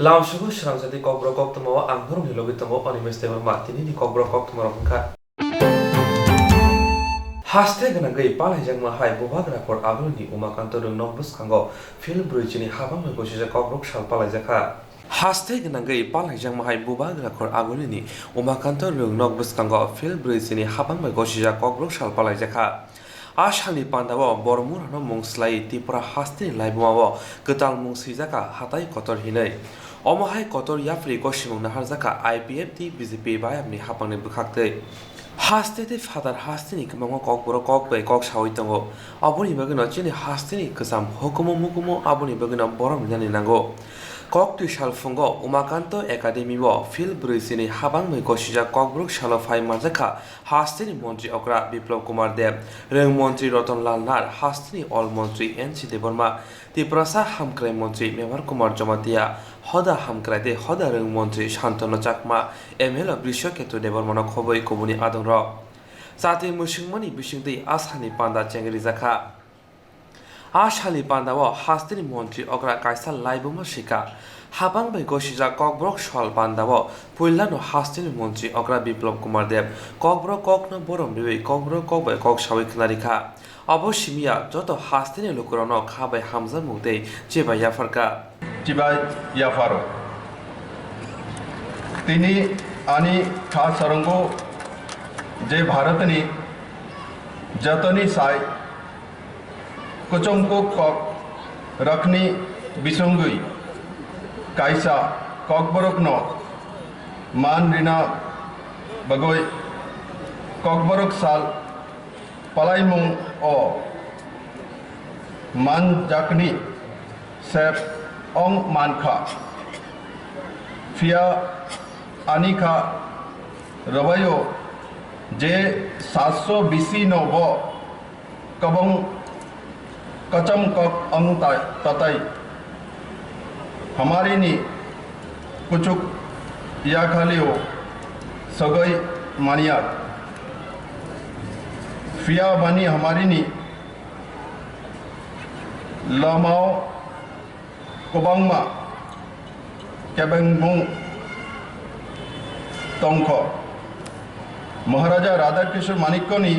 Launsugu Swrangchati Kokborok Koktwma Angthorong Hilogitamo Animestebor Martini Kokborok Koktwma Rongkha Haste Ganangai Palajangma Hai Bobagra for Abuni Umakanto Nombus Kango Film Bridgini Habang Gosha Kokrok Shal Palajaka Haste Ganangai Palajangma Hai Bobagra for Abuni Umakanto Nombus Kango Film Bridgini Habang Gosha Kokrok Shal Palajaka Ashani Pandawa Bormurano Mongslai Tipura Hasti Laibuawa Ketal Mongsijaka Hatai Kotor Hinai Omahai Kotor Yafri Goshimung Naharzaka IPFT BZP Bayamni Hapane Bukakte Hastete Father Hastini Kamamo Kokborok Kokbe Kok Shawitango Abuni Bagano Chini Hastini Kasam Hokumo Mukumo Abuni Bagano Borom Yaninango Koktwi Shalfungo Umakanto Academy Wo Phil Brisini Habang Mekoshija Kokborok Shalofai Mazaka Hastini Montri Okra Biplop Kumar Dev Reng Montri Roton Lalnar Hastini All Montri NC Deborma Tiprasa Hamkrai Montri Mewar Kumar Jomatia Hoda Hamkrade Hoda Reng Montri Shantano Chakma Emela Brishoketo Debormano Koboi Kobuni Adonro Sati Mushingmani Bishingdi Ashani Panda Chengrizaka Ashali Pandawa Hastini Montri Okra Kaisal Laibuma Shika Habang by Goshija Kokborok Shal Pandawa Puilano Hastini Montri Okra Biplop Kumar Dev Kokborok Kokno Borom Riwe Kokborok Kokbe Kok Shawik Larika Aboshimia Joto Hastini Lukurono Kabai Hamza Mugde Jeba Yafarka Jibai Yafaro Tini Ani Kha Sarango Je Bharatani Jatani Sai Kochomko Kok Rakni Bisungui Kaisa Kokborok No Man Rina Bagoi Kokborok Sal Palaimung O Man Jakni Sep Ong Mankha Fia Anika Rabayo Je 720 Novo Kabong Kacham Kok Ang Tatai हमारी नी कुचुक या खालियो सगई मानिया फिया बनी हमारी नी लमाओ कोबांगमा केबंगमुंग तोंखो महाराजा राधा किशोर मानिक्य नी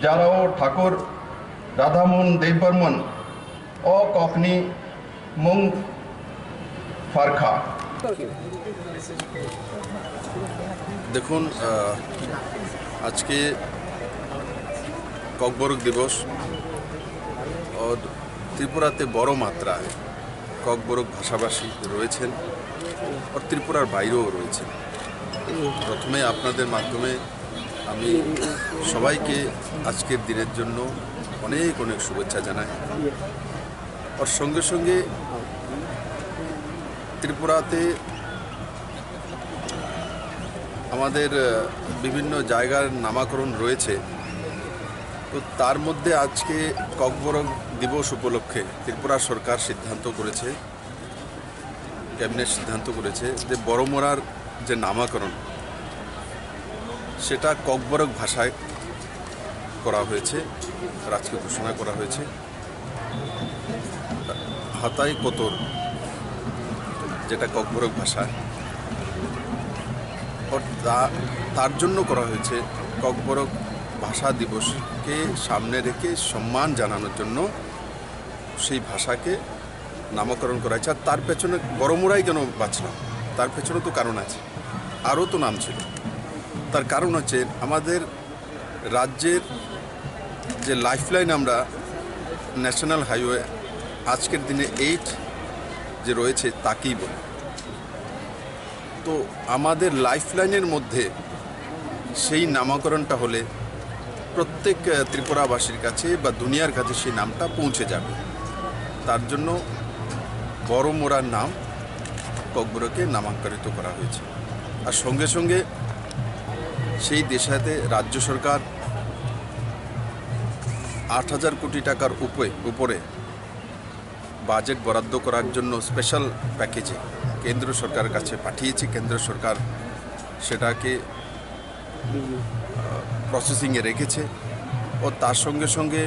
जाराओ ठाकुर राधामोहन देवबर्मन ओ Cockney मुंग ফারখা দেখুন আজকে ককবরক দিবস और ত্রিপুরাতে বড় মাত্রায় ককবরক ভাষাভাষী রয়েছেন और ত্রিপুরার বাইরেও রয়েছেন প্রথমে আপনাদের মাধ্যমে আমি সবাইকে আজকের দিনের জন্য অনেক অনেক শুভেচ্ছা জানাই और সঙ্গে সঙ্গে ত্রিপুরাতে আমাদের বিভিন্ন জায়গার নামকরণ রয়েছে তো তার মধ্যে আজকে ককবরক দিবস উপলক্ষে ত্রিপুরা সরকার সিদ্ধান্ত করেছে ক্যাবিনেট সিদ্ধান্ত করেছে যে বড়মোরার যে নামকরণ সেটা ককবরক ভাষায় করা হয়েছে আজকে ঘোষণা করা হয়েছে হাতাই কোতর যেটা ককবরক ভাষা তার জন্য করা হয়েছে ককবরক ভাষা দিবসকে সামনে রেখে সম্মান জানানোর জন্য সেই ভাষাকে নামকরণ করা হয়েছে আর তার পেছনে বড়মোরাই কেন বাঁচলাম তার পেছনে তো কারণ আছে আরও তো নাম ছিল তার কারণ হচ্ছে আমাদের রাজ্যের যে লাইফলাইন আমরা ন্যাশনাল হাইওয়ে আজকের দিনে 8 যে রয়েছে তাকেই বলে তো আমাদের লাইফলাইনের মধ্যে সেই নামকরণটা হলে প্রত্যেক ত্রিপুরাবাসীর কাছে বা দুনিয়ার কাছে সেই নামটা পৌঁছে যাবে তার জন্য বড়মোরার নাম ককবরকে নামাঙ্কিত করা হয়েছে আর সঙ্গে সঙ্গে সেই দেশাতে রাজ্য সরকার 8,000 কোটি টাকার উপরে বাজেট বরাদ্দ করার জন্য স্পেশাল প্যাকেজে কেন্দ্র সরকারের কাছে পাঠিয়েছে কেন্দ্র সরকার সেটাকে প্রসেসিংয়ে রেখেছে ও তার সঙ্গে সঙ্গে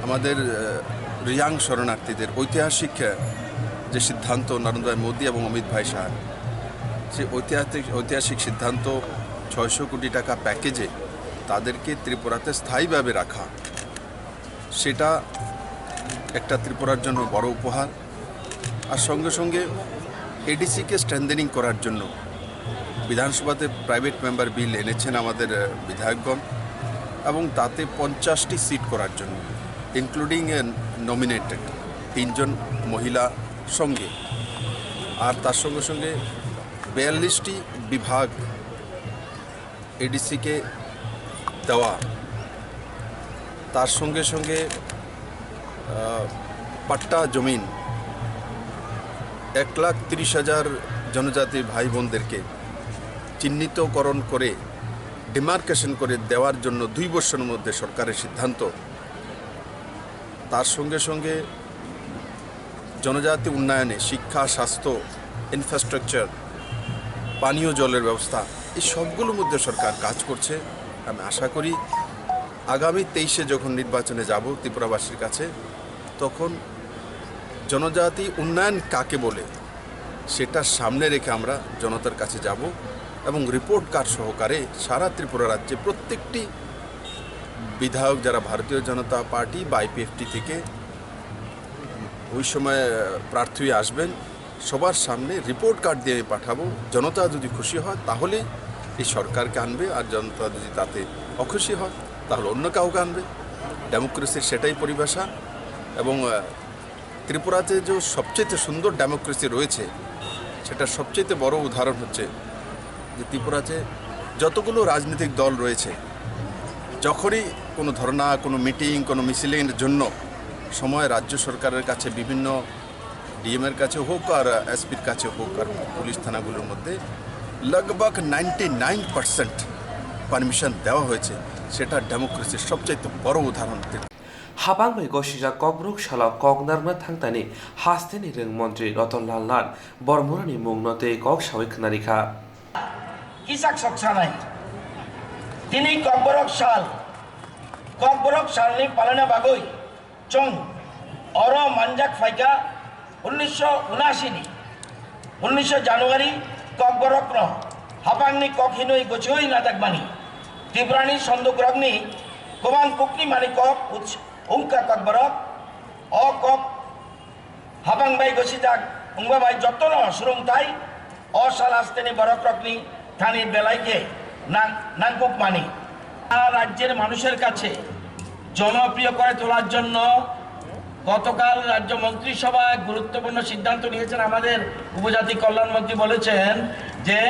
আমাদের রিয়াং শরণার্থীদের ঐতিহাসিক যে সিদ্ধান্ত নরেন্দ্র ভাই মোদী এবং অমিত ভাই শাহ, যে ঐতিহাসিক সিদ্ধান্ত 600 কোটি টাকা প্যাকেজে তাদেরকে ত্রিপুরাতে স্থায়ীভাবে রাখা, সেটা একটা ত্রিপুরার জন্য বড় উপহার। আর সঙ্গে সঙ্গে এডিসিকে স্ট্রেংথেনিং করার জন্য বিধানসভাতে প্রাইভেট মেম্বার বিল এনেছেন আমাদের বিধায়কগণ, এবং তাতে 50টি সিট করার জন্য, ইনক্লুডিং নমিনেটেড 3 জন মহিলা সঙ্গে, আর তার সঙ্গে সঙ্গে 42টি বিভাগ এডিসিকে দেওয়া, তার সঙ্গে সঙ্গে পাট্টা জমিন 1,30,000 জনজাতি ভাই বোনদেরকে চিহ্নিতকরণ করে ডিমার্কেশন করে দেওয়ার জন্য 2 বছরের মধ্যে সরকারের সিদ্ধান্ত। তার সঙ্গে সঙ্গে জনজাতি উন্নয়নে শিক্ষা, স্বাস্থ্য, ইনফ্রাস্ট্রাকচার, পানীয় জলের ব্যবস্থা, এই সবগুলোর মধ্যে সরকার কাজ করছে। আমি আশা করি আগামী 23-এ যখন নির্বাচনে যাব ত্রিপুরাবাসীর কাছে, তখন জনজাতি উন্নয়ন কাকে বলে সেটা সামনে রেখে আমরা জনতার কাছে যাব, এবং রিপোর্ট কার্ড সহকারে সারা ত্রিপুরা রাজ্যে প্রত্যেকটি বিধায়ক যারা ভারতীয় জনতা পার্টি বা আইপিএফটি থেকে ওই সময় প্রার্থী আসবেন, সবার সামনে রিপোর্ট কার্ড দিয়ে পাঠাবো। জনতা যদি খুশি হয় তাহলে এই সরকারকে আনবে, আর জনতা যদি তাতে অখুশি হয় তাহলে অন্য কাউকে আনবে। ডেমোক্রেসির সেটাই পরিভাষা। এবং ত্রিপুরাতে যে সবচেয়ে সুন্দর ডেমোক্রেসি রয়েছে, সেটা সবচেয়ে বড় উদাহরণ হচ্ছে যে ত্রিপুরাতে যতগুলো রাজনৈতিক দল রয়েছে, যখনই কোনো ধর্না, কোনো মিটিং, কোনো মিছিলের জন্য সময় রাজ্য সরকারের কাছে, বিভিন্ন ডিএমের কাছে হোক আর এসপির কাছে হোক আর পুলিশ থানাগুলোর মধ্যে লগভগ 99% পারমিশন দেওয়া হয়েছে। সেটা ডেমোক্রেসির সবচেয়ে বড় উদাহরণ। হাবাং मैगो सिजा ककब्रुक सालाव ककनारनो थांतानि हास्तेनि रों मन्त्री रतनलाल नाथ बरमुरानि मुंनते कक सावै खोनारिखा किसाक सकसानाय तिनी ककबरक सालनि पालना बागै चं अर मानजाक फाइका 1979 नि 19 जानुवारी ककबरक न हाबांनि ककहिनोय गोचोय नादाकमानि त्रिपुरानि सन्दुग्रगनि गोबां कुकनि मानि कक उंका ककबरक अ कक हाबां बाय गोसिजाक उंबा बाय जतन सुरुंगथाय अ सालास्तेनि बरकरकनि थानि बेलायके नांकुक मानि राज्येर मानुषेर काछे জনপ্রিয় করে তোলার জন্য গতকাল রাজ্য মন্ত্রিসভা গুরুত্বপূর্ণ সিদ্ধান্ত নিয়েছেন। আমাদের উপজাতি কল্যাণ মন্ত্রী বলেছেন যে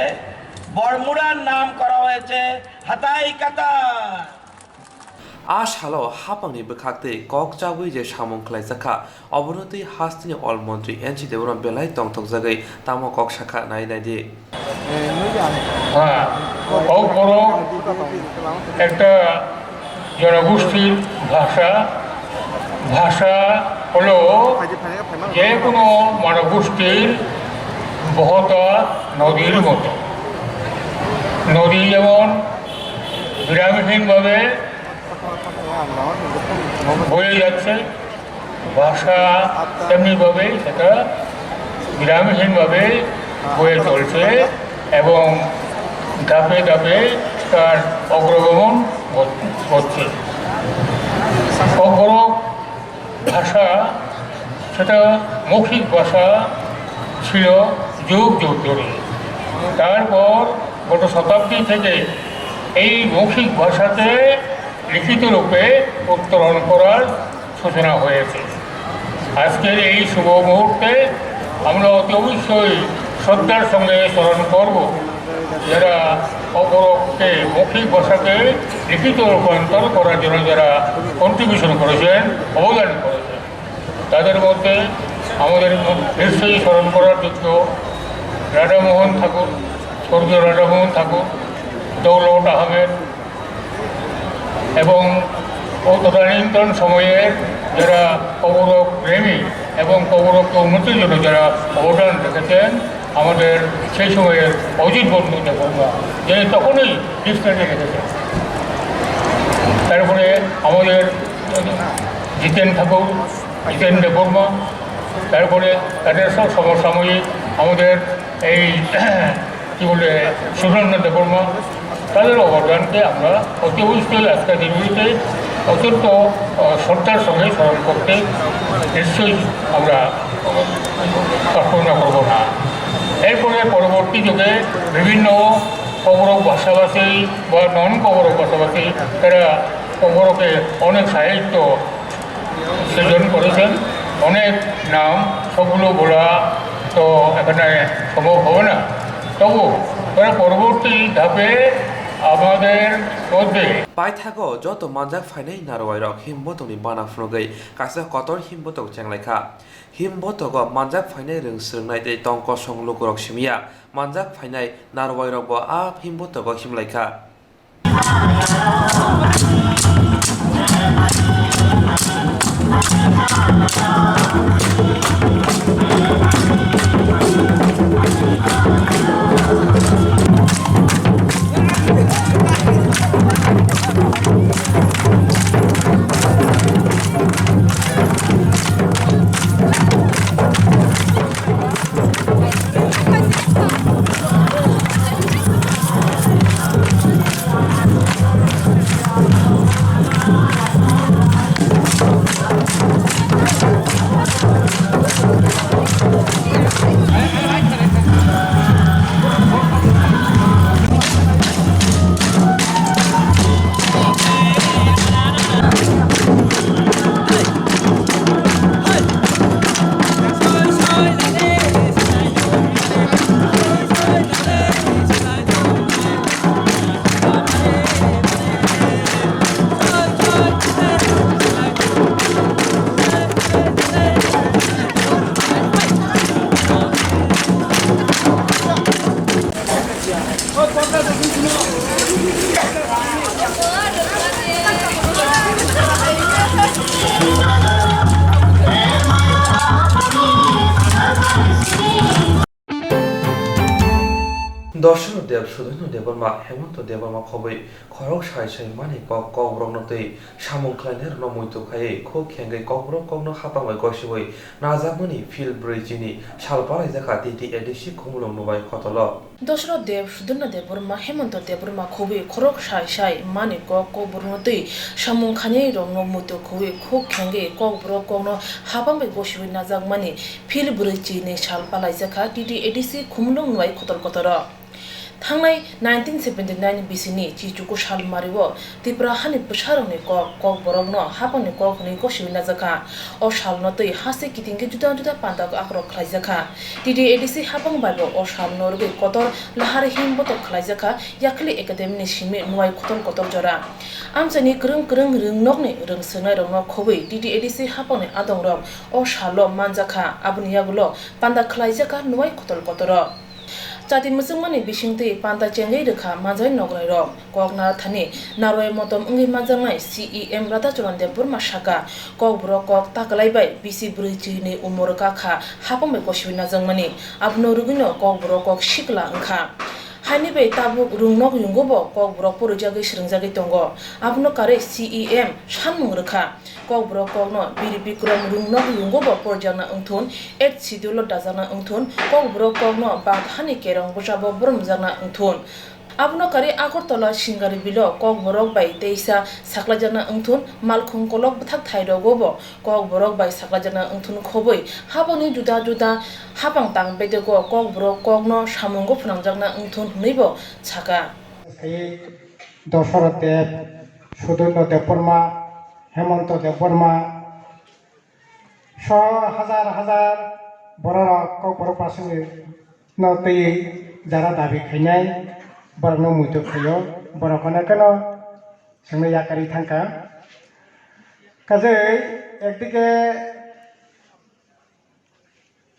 বরমুড়ার নাম করা হয়েছে হাতাই কাতার। आसालाव हापांनि बोखाक्ते कक जावै जे सामुं खलायजाखा अबनति हास्तिनि अल मन्त्री एनसि देवरम बेलाय तंथक जागै तामो कक शाखा नायनायदि kokborok একটা জনগোষ্ঠীর ভাষা হলো যে কোনো মানবগোষ্ঠীর বহতা নদীর মতো। নদী যেমন বিরামহীনভাবে বয়ে যাচ্ছে, ভাষা তেমনিভাবে সেটা বিরামহীনভাবে বয়ে চলছে এবং ধাপে ধাপে তার অগ্রগমন করছে। kokborok ভাষা সেটা মৌখিক ভাষা ছিল যুগ যুগ ধরে। তারপর গত শতাব্দী থেকে এই মৌখিক ভাষাতে লিখিত রূপে উত্তরণ করার সূচনা হয়েছে। আজকের এই শুভ মুহূর্তে আমরা অতি অবশ্যই শ্রদ্ধার সঙ্গে স্মরণ করব যারা kokborokকে মৌখিক ভাষাকে লিখিত রূপান্তর করার জন্য যারা কন্ট্রিবিউশন করেছেন, অবদান করেছেন। তাদের মধ্যে আমাদের নিশ্চয়ই স্মরণ করার যোগ্য রাধামোহন ঠাকুর, স্বর্গীয় রাধামোহন ঠাকুর, দৌলত আহমেদ এবং তদানীন্তন সময়ে যারা kokborok প্রেমী এবং kokborokকে উন্নতির জন্য যারা অবদান রেখেছেন, আমাদের সেই সময়ের অজিত বন্ধু দেববর্মা, যিনি তখনই ডিকশনারি রেখেছেন। তারপরে আমাদের জিতেন ঠাকুর, জিতেন দেববর্মা, তারপরে তাদের সব সমসাময়িক আমাদের এই কী বলে সুরেন্দ্র দেববর্মা তাদের অবদানকে আমরা অতি অবশ্যই আজকের দিনগুলিতে অত্যন্ত শ্রদ্ধার সঙ্গে স্মরণ করতে নিশ্চয়ই আমরা কল্পনা করব না। এরপরে পরবর্তী যুগে বিভিন্ন কবরক ভাষাভাষী বা নন কবরক ভাষাভাষী তারা কবরকে অনেক সাহিত্য সৃজন করেছেন, অনেক নাম সবগুলো বলা তো এখানে সম্ভব হবে না। তবু তারা পরবর্তী ধাপে আমাদের মধ্যে পাইথাগো যত মানজাক ফাইনাই নারওয়াইরক হিমবতকনি বানাফ্রগৈ কাছে কতর হিমবতক চেংলাইখা হিমবতক মানজাক ফাইনাই রং স্রংনাই tei tongko songlugurok simia manjak fainai narwairok bo a himbotok himlaikha দর্শন দেব সুধন্য দেববর্মা হেমন্ত দেববর্মা খবৈ খরক সাই সাই মানে ককব্রক নতৈ সামং খ্লাইনের নমৈতো খাयै খো খেঙ্গै ককব্রক ককনো হাপাमै গসিबै নাজাকমনি ফিল ব্রৈজিনি সালপালাই জাখা তিতি এডিসি খুমুলং নুবাই খতল দশরথ দেব সুধন্য দেববর্মা হেমন্ত দেববর্মা খবৈ খরক সাই সাই মানে ককব্রক নতৈ সামং খানি রং নমৈতো খবৈ খো খেঙ্গै ককব্রক ককনো হাপাमै গসিबै নাজাকমনি ফিল ব্রৈজিনি সালপালাই জাখা তিতি এডিসি খুমুলং নুবাই খতল কতর थांनाय 1979 बिसिनि चिचुको साल मारिबो तिप्रा हानि पसारंनि ककबरकनो हापंनि ककनि गसिबि नाजाखा अ सालनो तै हासे किथिंगे जुदा जुदा पान्दाक आख्र खलाइजाखा टिडि एडिसि हापं बाइबो अ सालनो रबि कतर लाहारि हिमबत खलाइजाखा याखलि एकाडेमिनि सिमि नुवाइ खतन कतर जरा आमसानि ग्रों ग्रों रोंनकनि रोंसोनाय रंनो खबै टिडि एडिसि हापंनि आदंरक अ सालो मानजाखा आबुनि यागुलो पान्दा खलाइजाखा नुवाइ खतल कतर जाति मुसलमानी बिसिंतै पान्ता चेंगै रेखा माजाय नगराय रक ककना थानि नारवाय मतम अंगै माजानाय CEM राधा चलन देबबर्मा साका ककब्रक कक ताकलायबाय बिसि ब्रैजिनि उमरका खा हापंबाय गसिबि नाजांमानि आबनो रुगिनो ककब्रक कक सिकला ओंखा हानि बे ताबुक रुंनक युंगोबो ककब्रक परजागै स्रंजागै दंगो आबनो कारे CEM सानमुं रेखा ककब्रक ककनो बिरि बिक्रम रुंनक युंगोबो परजाना ओंथुन एट सिडुल दाजाना ओंथुन ककब्रक ककनो बाथानि केरं बजाबो ब्रमजाना ओंथुन आबनो कारे आगरतला सिंगारि बिलो ककब्रक बाय तेइसा साक्लाजाना ओंथुन मालखुं कलक बथाक थाइरगोबो ककब्रक बाय साक्लाजाना ओंथुन खबै हाबनि जुदा जुदा हापां तां बेदेगो ककब्रक ककनो सामुंगो फुनांजागना ओंथुन नैबो साका दशरथ देव सुधন্য देबबर्मा हेमন্ত देबबर्मा हाजार हाजार बरक ककब्रक पासनि नतै যারা দাবি খাইনাय बरनो मुइतो खायो बरकना केनो संगे याकारि थांका काजै एकदिके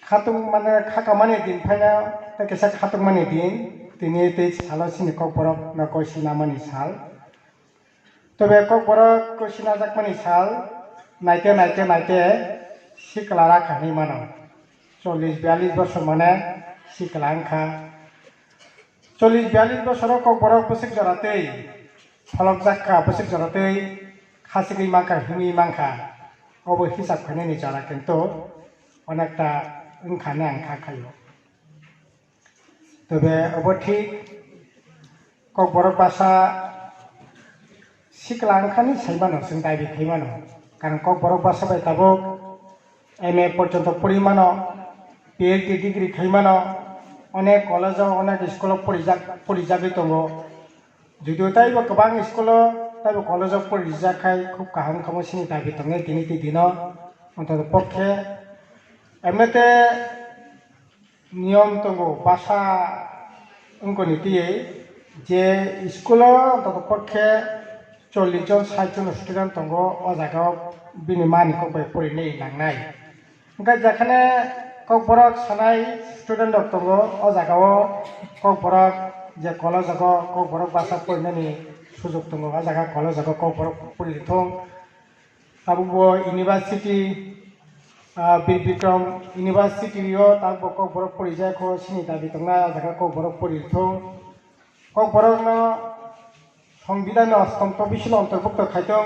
खातुं माने खाकामानि दिन फायना तेकेसा खातुंमानि दिन तिनि ते सालासिनि ककब्रक ना कसिना मानि साल तबे ककब्रक कसिना जाकमानि साल नायते नायते नायते सिकला राखानि मानो 40-42 बছর माने सिकला आंखा 40-42 বছর ककब्रक बसिक जरातै फलक जाखा बसिक जरातै खासिगै मांखा हिमी मांखा अब हिसाब खाने जरा किन्तु অনেকটা ওখানে আঙ্কা খাইও তবে অবঠিক ককবরক ভাষা শিখলা ওখানে সাইবানো जों দাবি খাইমানো কারণ ককবরক ভাষা বাই তাবো MA পর্যন্ত পরিমাণ PhD ডিগ্রি খাইমানো অনেক কলেজও অনেক স্কুল পরিযাবি দङ যদিও তাইবো গোबां স্কুल তাইবো কলেজও পরিযাখাই খুব কাহাম খামো সিনি দাবি দङ দিनै দিনও অন্তত পক্ষে এমনিতে নিয়ম দङ ভাষা অঙ্কনি দিয়ে যে স্কুল অন্তত পক্ষে 40 জন 60 জন স্টুডেন্ট দङ ও জায়গাও বিনি মানিखौ বাই পরিनाय लांनाय ओंखाय जेखाने ककबरक सानाय स्टुडेंट दङ ও জায়গাও ककबरक যে কলেজও ककबरक भाषा পরিनायनि সুযোগ দङ ও জায়গা কলেজও ककबरक পরিथं ताबो इउनिभार्सिटी बीर बिक्रम इउनिभार्सिटीও ताबो ककबरक পরিযায়खौ सिनि दाबि दङ জায়গা ककबरक পরিथं ककबरकनो সংবিধান অষ্টম তবিশিল অন্তর্ভুক্ত খাইতং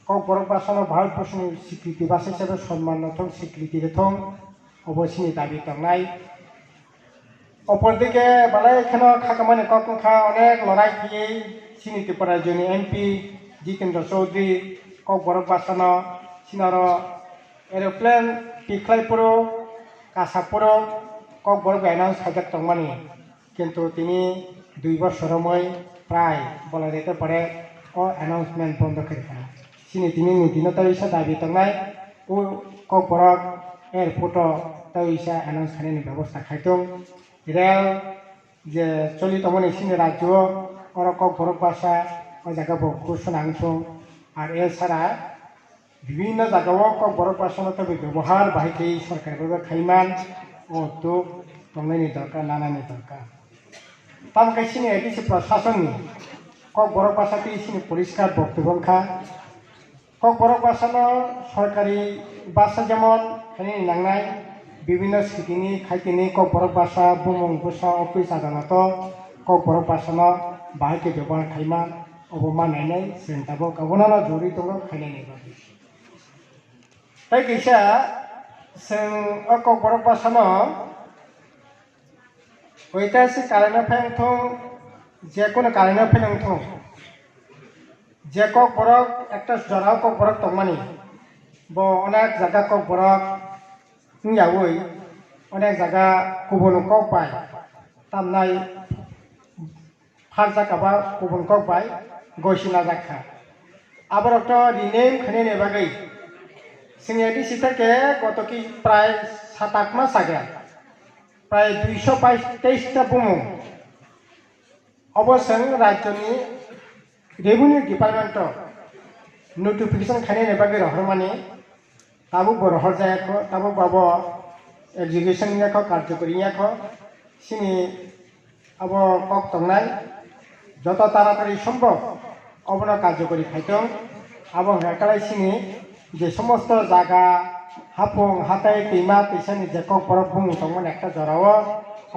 ককবরক ভাষানো ভারতবর্ষनि স্বীকৃতি ভাষা হিসেবে সম্মান নথং স্বীকৃতি রেথং অবশ্যই দাবি দংনাই অপরদিকে বালাই এখানে খাকামানি ককংখা অনেক লড়াই দিয়ে সিনি ত্রিপুরা রাজ্যनि MP জিতেন্দ্র চৌধুরী ককবরক ভাষানো সিনার এরোপ্লেন পিখলাইপুর কাসাপুর ককবরক অ্যানাউন্স খাইজাক দংমানি কিন্তু তিনি 2 বছরময় প্রায় বলা যেতে পারে ও অ্যানাউন্সমেন্ট বন্ধ করে দেয় সিনি তিনি নিদিনতা ইসা দাবি দংনাই ও ককবরক এয়ারপোর্ট তাই ইসা অ্যানাউন্স খাইনি ব্যবস্থা খাইতং রেল যে চলিতমনি সিনি রাজ্য ওর ককবরক ভাষা ও জায়গা ঘোষণাংশং আর এছাড়া বিভিন্ন জায়গাও ককবরক ভাষা তবে ব্যবহার বাহিকে সরকারভাবে খাইমান ও উদ্যোগ দংনাইনি দরকার নানানি দরকার তামকে সিনি এডিসি প্রশাসননি ককবরক ভাষাতে সিনি পরিষ্কার বক্তব্যখা ককবরক ভাষানো সরকারি ভাষা যেমন খানি নাংনাই বিভিন্ন সিটিনি খাইতিনি ককবরক ভাষা বুমং ভাষা অফিস আদালত ককবরক ভাষানো বাহিকে ব্যবহার খাইমান অবমানাयनाय जों दाबो गावनानो जरि दङ खायनायनि बागै ताই गैसा जों ककबरक भाषानो ঐতিহাসিক কারণে ফেংথং যে কোনো কারণে ফেংথং যে ককবরক একটা জরাও ককবরক দংমানি ব অনেক জায়গা ককবরক ইয়াওই অনেক জায়গা গুবুন ককবাই তামনাই ফার জায়গাবা গুবুন ককবাই গয়সিনা জাখা আবারত রিনেম খাইনাयनि বাগै जोंनि ডিসি থেকে গত কি প্রায় 7-8 মাস আগে প্রায় 223টা বুমু অবশ্যই রাজ্যনি রেভিনিউ ডিপার্টমেন্ট নোটিফিকেশন খাইनायनि বাগै রহমানি তাবো বরহর জায়াখো তাবো বাবো এক্সিকিউশন ইয়াখো কার্যকরী ইয়াখো সিনি আবো কক দংনাই যত তাড়াতাড়ি সম্ভব অবনা কার্যকরী খাইতং আবো হেকালাই সিনি যে সমস্ত জায়গা হাফং হাতাই दैमा दैसानि যে ককবরক বুমু দংমন একটা জরাও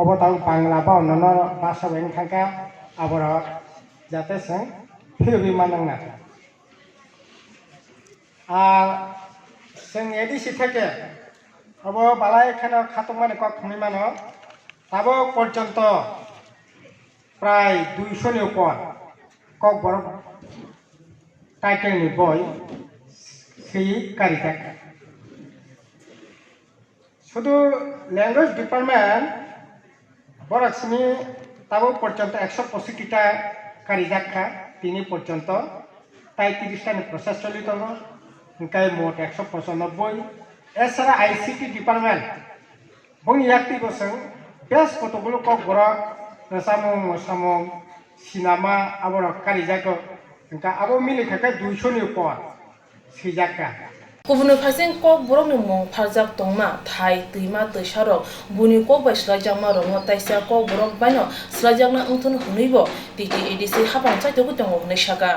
অবতাং বাংলা বা অন্যান্য ভাষা বেন থাকা আবর যাতে जों ফিরবি মানাংনা আর जों এডিসি থেকে অব বালাই এখানে খাতমানি ককনি মানো তাবো পর্যন্ত প্রায় 200 নি উপর ককবরক টাইটেলনি বই সেই কারিতাক শুধু ল্যাঙ্গুয়েজ ডিপার্টমেন্ট বরাকসিনি তাবো পর্যন্ত 165টা কারিজাখা তিনি পর্যন্ত তাই 30টা প্রসেস চলিত ওংকাই মোট 195 এছাড়া আইসিটি ডিপার্টমেন্ট বনি ইয়াক্তি বসং বেশ কতগুলো ককবরক রসামং মসামং সিনেমা আবর কারিজাখো ওংকা আবো মিলি থাকে 200 নি উপর সিজাকা गुबुन फारसे ककबरकनि मुं फारजाक दंमा थाइ दैमा दैसारक बुनि ककबाय स्लाइजामा रंग ताइसा ककबरक बायनो स्लाइजाकना ओंथन हुनैबो टिटि एडिसि हाबां चाइतोबो दङ नेसागा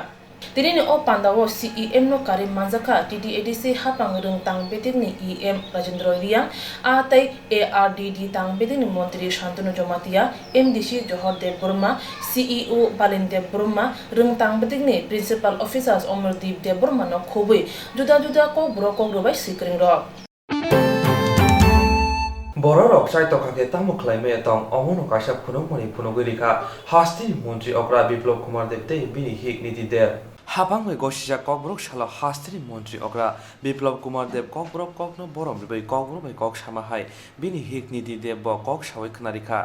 तिरिनि अ पान्दाव CEM नो कारि मानजाखा टिटि एडिसि हाबां रों तां बेतिकनि EM राजेन्द्र रिया आ ताइ ARDD तां बेतिकनि मन्त्रि शान्तनु जमातिया MDC जहर देव बर्मा CEO बालिन देव बर्मा रों तां बेतिकनि प्रिन्सिपाल अफिसार्स अमरदीप देव बर्मा नो खोबै जुदा जुदा ककबरक ककरबाय सिक्रिं रक borok sai to khake tamu khlaime tong omono kaisap phunong mani phunogirika hasti mantri okra biplop kumar debte bini hik niti de habang me gosija kokborok sala hastri mantri okra biplop kumar dev kokborok kokno borom bai kokborok bai kok samahai bini hik niti de bo kok sawai knarika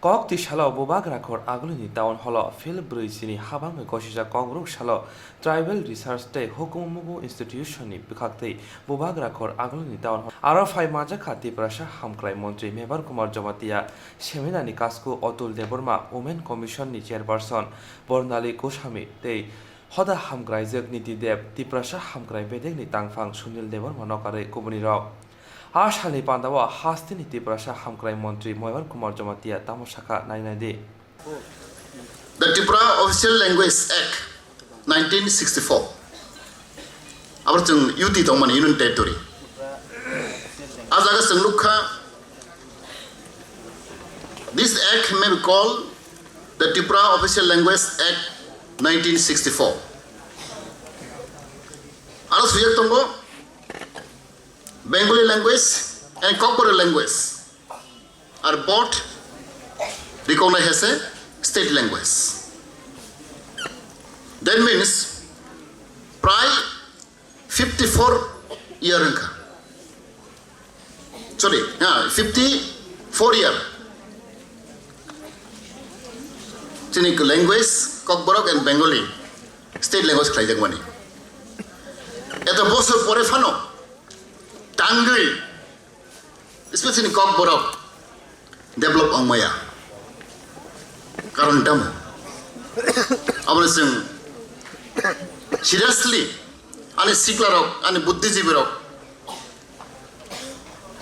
kok ti sala bobag rakhor agulini town hall fil bridge habang me gosija kokborok sala tribal research te hukummugu institution ni bikhakte bobag rakhor agulini town hall aro phai maja khati prasha hamklai mantri mebar kumar jamatia seminani kasku otul deborma women commission ni chairperson bornali goswami te hoda hamkrai jak niti dev tiprasha hamkrai bedek ni tangfang sunil debar manokare kubuni rok Ashali Pandawa Hastini Tiprasha Hamkrai Mantri Moivar Kumar Jamatia Tamosaka 990. The Tripura Official Language Act 1964. Our Yuti Toman Union Territory. Azaga Sangluka. This act may be called the Tripura Official Language Act 1964. Alas Viyatongo. Bengali language and Kokborok language are both recognized as a state language. That means prior 54 years. Sorry, 54 years. Chinik language, Kokborok and Bengali state language khai jagmani. Eta bosor pore phano. Tangri, especially in Kokborok, develop on Maya. Karan Damu. Our sing seriously, and Siklarok and Buddhism.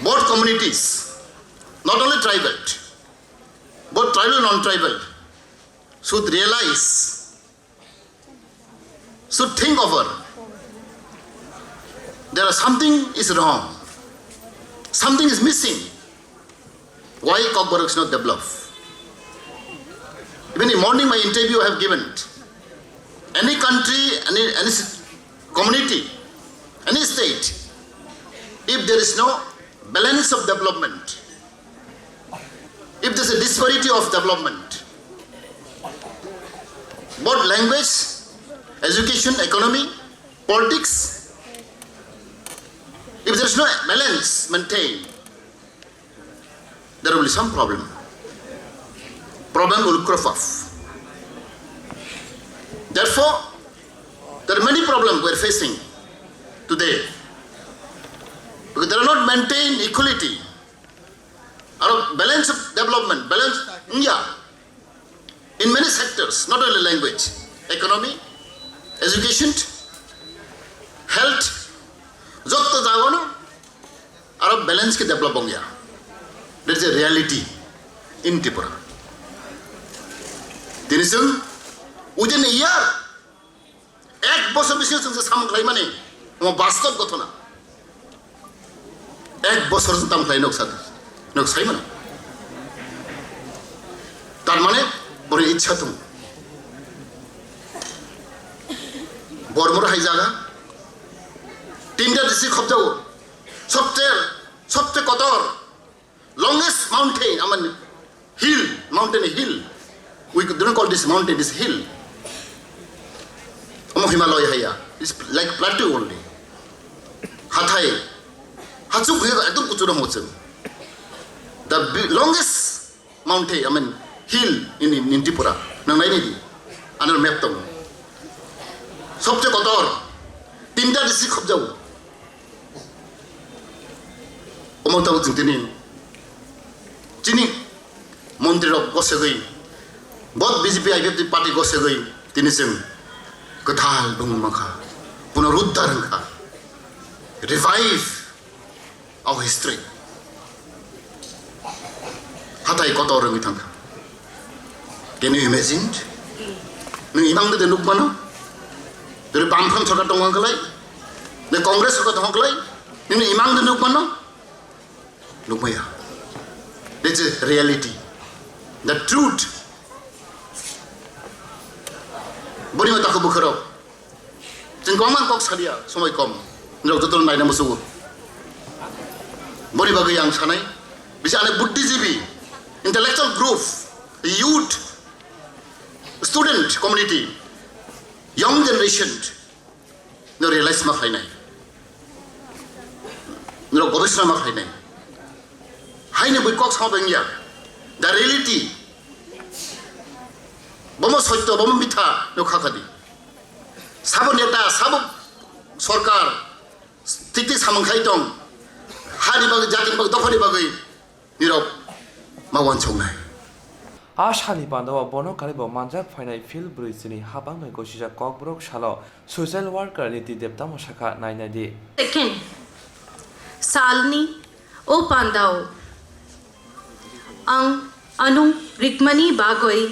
Both communities, not only tribal, both tribal and non-tribal, should realize, should think over. There is something is wrong. Something is missing. Why Kokborok is not developed? Even in morning my interview I have given. Any country, any community, any state, if there is no balance of development, if there is a disparity of development, both language, education, economy, politics, if there is no balance maintained, there will be some problem. Problem will crop up. Therefore, there are many problems we are facing today. Because they are not maintained equality or balance of development, balance, in many sectors, not only language, economy, education, health, Jotto Jagono are balance ke develop honge. There is a reality in Tripura. Tinisung ujen year ek bosor bishe sung sam khlai mane mo bastav gothona ek bosor sam khlai nok sai mane tar mane bore ichha tum bormor hai jaga Tinda district khobjao sabse kotor longest mountain, hill. We don't call this mountain, this hill. Himalaya, it's like plateau only. Hathai, Hatsuk Adum Kuturam. The longest mountain, hill in Tripura, Nangaini, another maptom. Sabse kotor, Tinda district khobjao. Omontaw Tini Montri of Gosegui, both BJP IPF party Gosegui, Tinism, Katal Bumaka, Punarudaranka, revive our history. Hatai Kotor Mitanka. Can you imagine? Nimang the Nukmano? The Bamfam Tokatongalai? The Congress of Katongalai? Imang the Nukmano? Lumaya. That's a reality. The truth. Boni mata ko bukharo. Tingkoman kok salia, somai kom. Nrok toton nai na musugo. Boni bagai yang sanai, misalnya buddhijibi, intellectual group, youth, student community, young generation, no realize ma khai nai, no gobeshona ma khai nai. Hai ne boikok sama bengya, the reality, bomo soitto, bomo mitha, no khakadi. Sabo neta, sabo sorkar, tikti samang khai tong, hari bagai jatin bagai dofari bagai, nirok mawan chongnai. Ashali Bandawa Bono Karibo Manjak Final Field Bridge Habang Gosija Kokborok Shalo Social Worker Niti Deptamo Shaka 990. Second, Salni O Pandao Ang Anung Rikmani Bagoi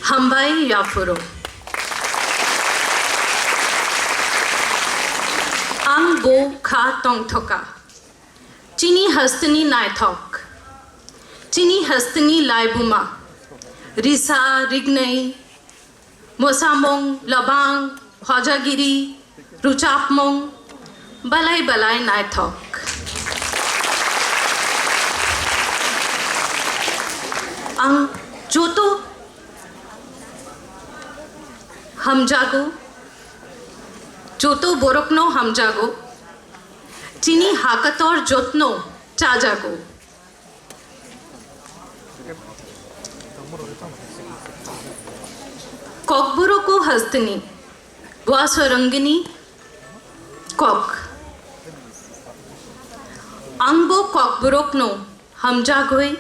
Hambai Yafuro Ang Bo Kha Tong Thoka Chini Hastani Naithok Chini Hastani Laibuma Risa Rignai Mosamong Labang Hojagiri Ruchapmong Balai Balai Naithok Ang Joto Hamjago Joto Borokno Hamjago Chini Hakator Jotno Chajago Kokborok Hastani Wa Swrangini Kok Angbo Kokborok no Hamjagoi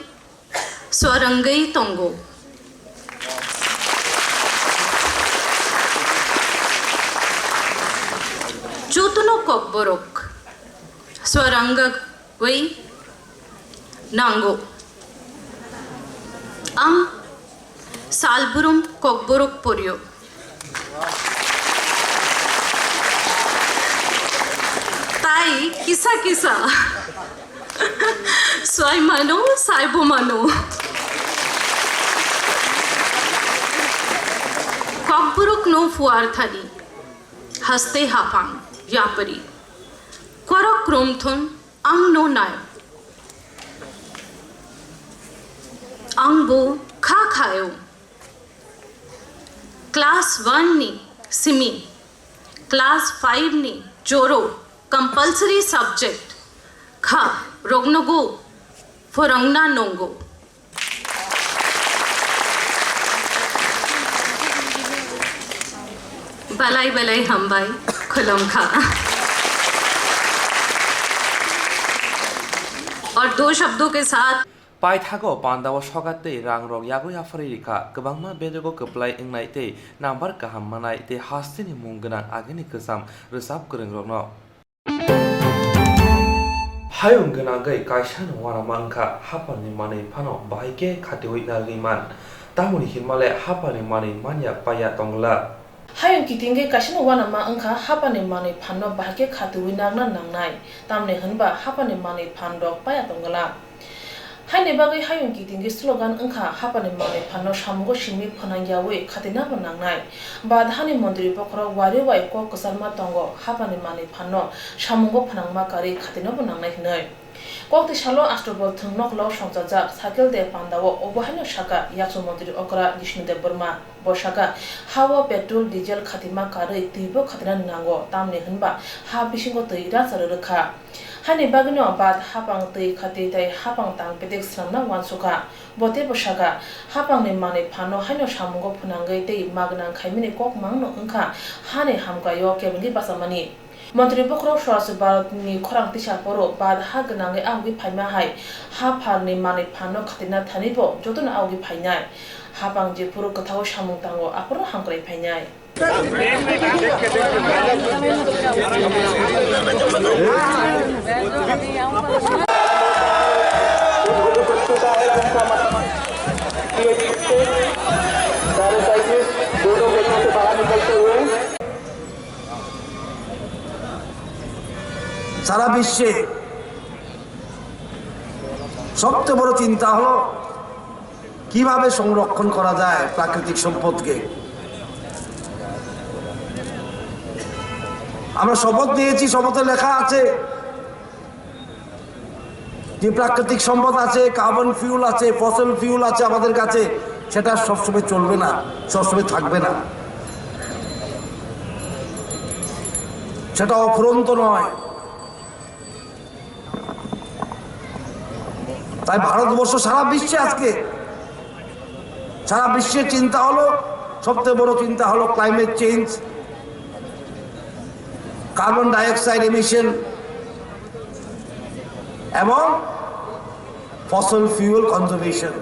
Swrangai Tongo Jotono Kokborok Swrangagoi Nango Ang Salburum Kokborok Poryo Tai Kisa Kisa Swai Mano Saibo Mano Kokborok no Fuar Thali Haste Hapang Yapari Korok Kromthon Ang no Nai Ang Bo Kha Khayo Class 1 ni Simi Class 5 ni Joro Compulsory subject Kha Rognogo Forangna Nongo Balai Balai Hambai Khulam Kha और दो शब्दों के साथ Paithago Pandawa Shogate Rang Rog Yago Afrika, Kabama Bedogo Kaplai in Night, Nambar Kahamanai, the Hastini Mungana Agini Kasam, Resap Kuringrono. Hayung Ganagai Kaishan Waramanka, Hapani Mani Pano, Baike Katiwina Liman, Tamuni Himale, Hapani Mani Mania Paya Tongla. Hayung Kitinge Kashin Wanama Anka, Hapani Mani Pano, Bahake Katiwina Nangnai, Tamne Hunba, Hapani Mani Pando, Paya Tongla. Haine bagai hayung kitingi slogan angka hapani mane phano samgo simi phonangyawe khatina banangnai badhani mondri pokro wari wai ko kosalma tongo hapani mane phano samgo phanangma kari khatina banangnai hnai kokti salo astrobol thungnok lo songjajak cycle de pandawo obohaino shaka yakso mondri okra Vishnu Dev Burma boshaka hawa petrol diesel khatima kari tibo khatina nango tamne hunba ha bisingo teira sarukha Hani bagno bad hapang tei khati tai hapang tang pedek sramna wansuka bote boshaka hapang ne mane phano haino samungo phunangai tei magnang khaimini kok mangno ungkha hane hamka yo kebli basamani Mantri Bokro Shwas Bharat ni Khorang Tisha Poro bad ha gnangai augi phaima hai ha phar ne mane phano khatina thanibo jotun augi phainai hapang je puro kathao samung tango apro hangkrai phainai সারা বিশ্বে সবচেয়ে বড় চিন্তা হলো কিভাবে সংরক্ষণ করা যায় প্রাকৃতিক সম্পদকে। আমরা শপথ নিয়েছি, শপথে লেখা আছে যে প্রাকৃতিক সম্পদ আছে, কার্বন ফিউল আছে, ফসল ফিউল আছে আমাদের কাছে, সেটা সবসময় চলবে না, সবসময় থাকবে না। সেটা অফুরন্ত নয়। তাই ভারতবর্ষ সারা বিশ্বে আজকে, সারা বিশ্বের চিন্তা হলো, সবচেয়ে বড় চিন্তা হলো climate change, carbon dioxide emission এবং ফসল ফিউল কনজারভেশন।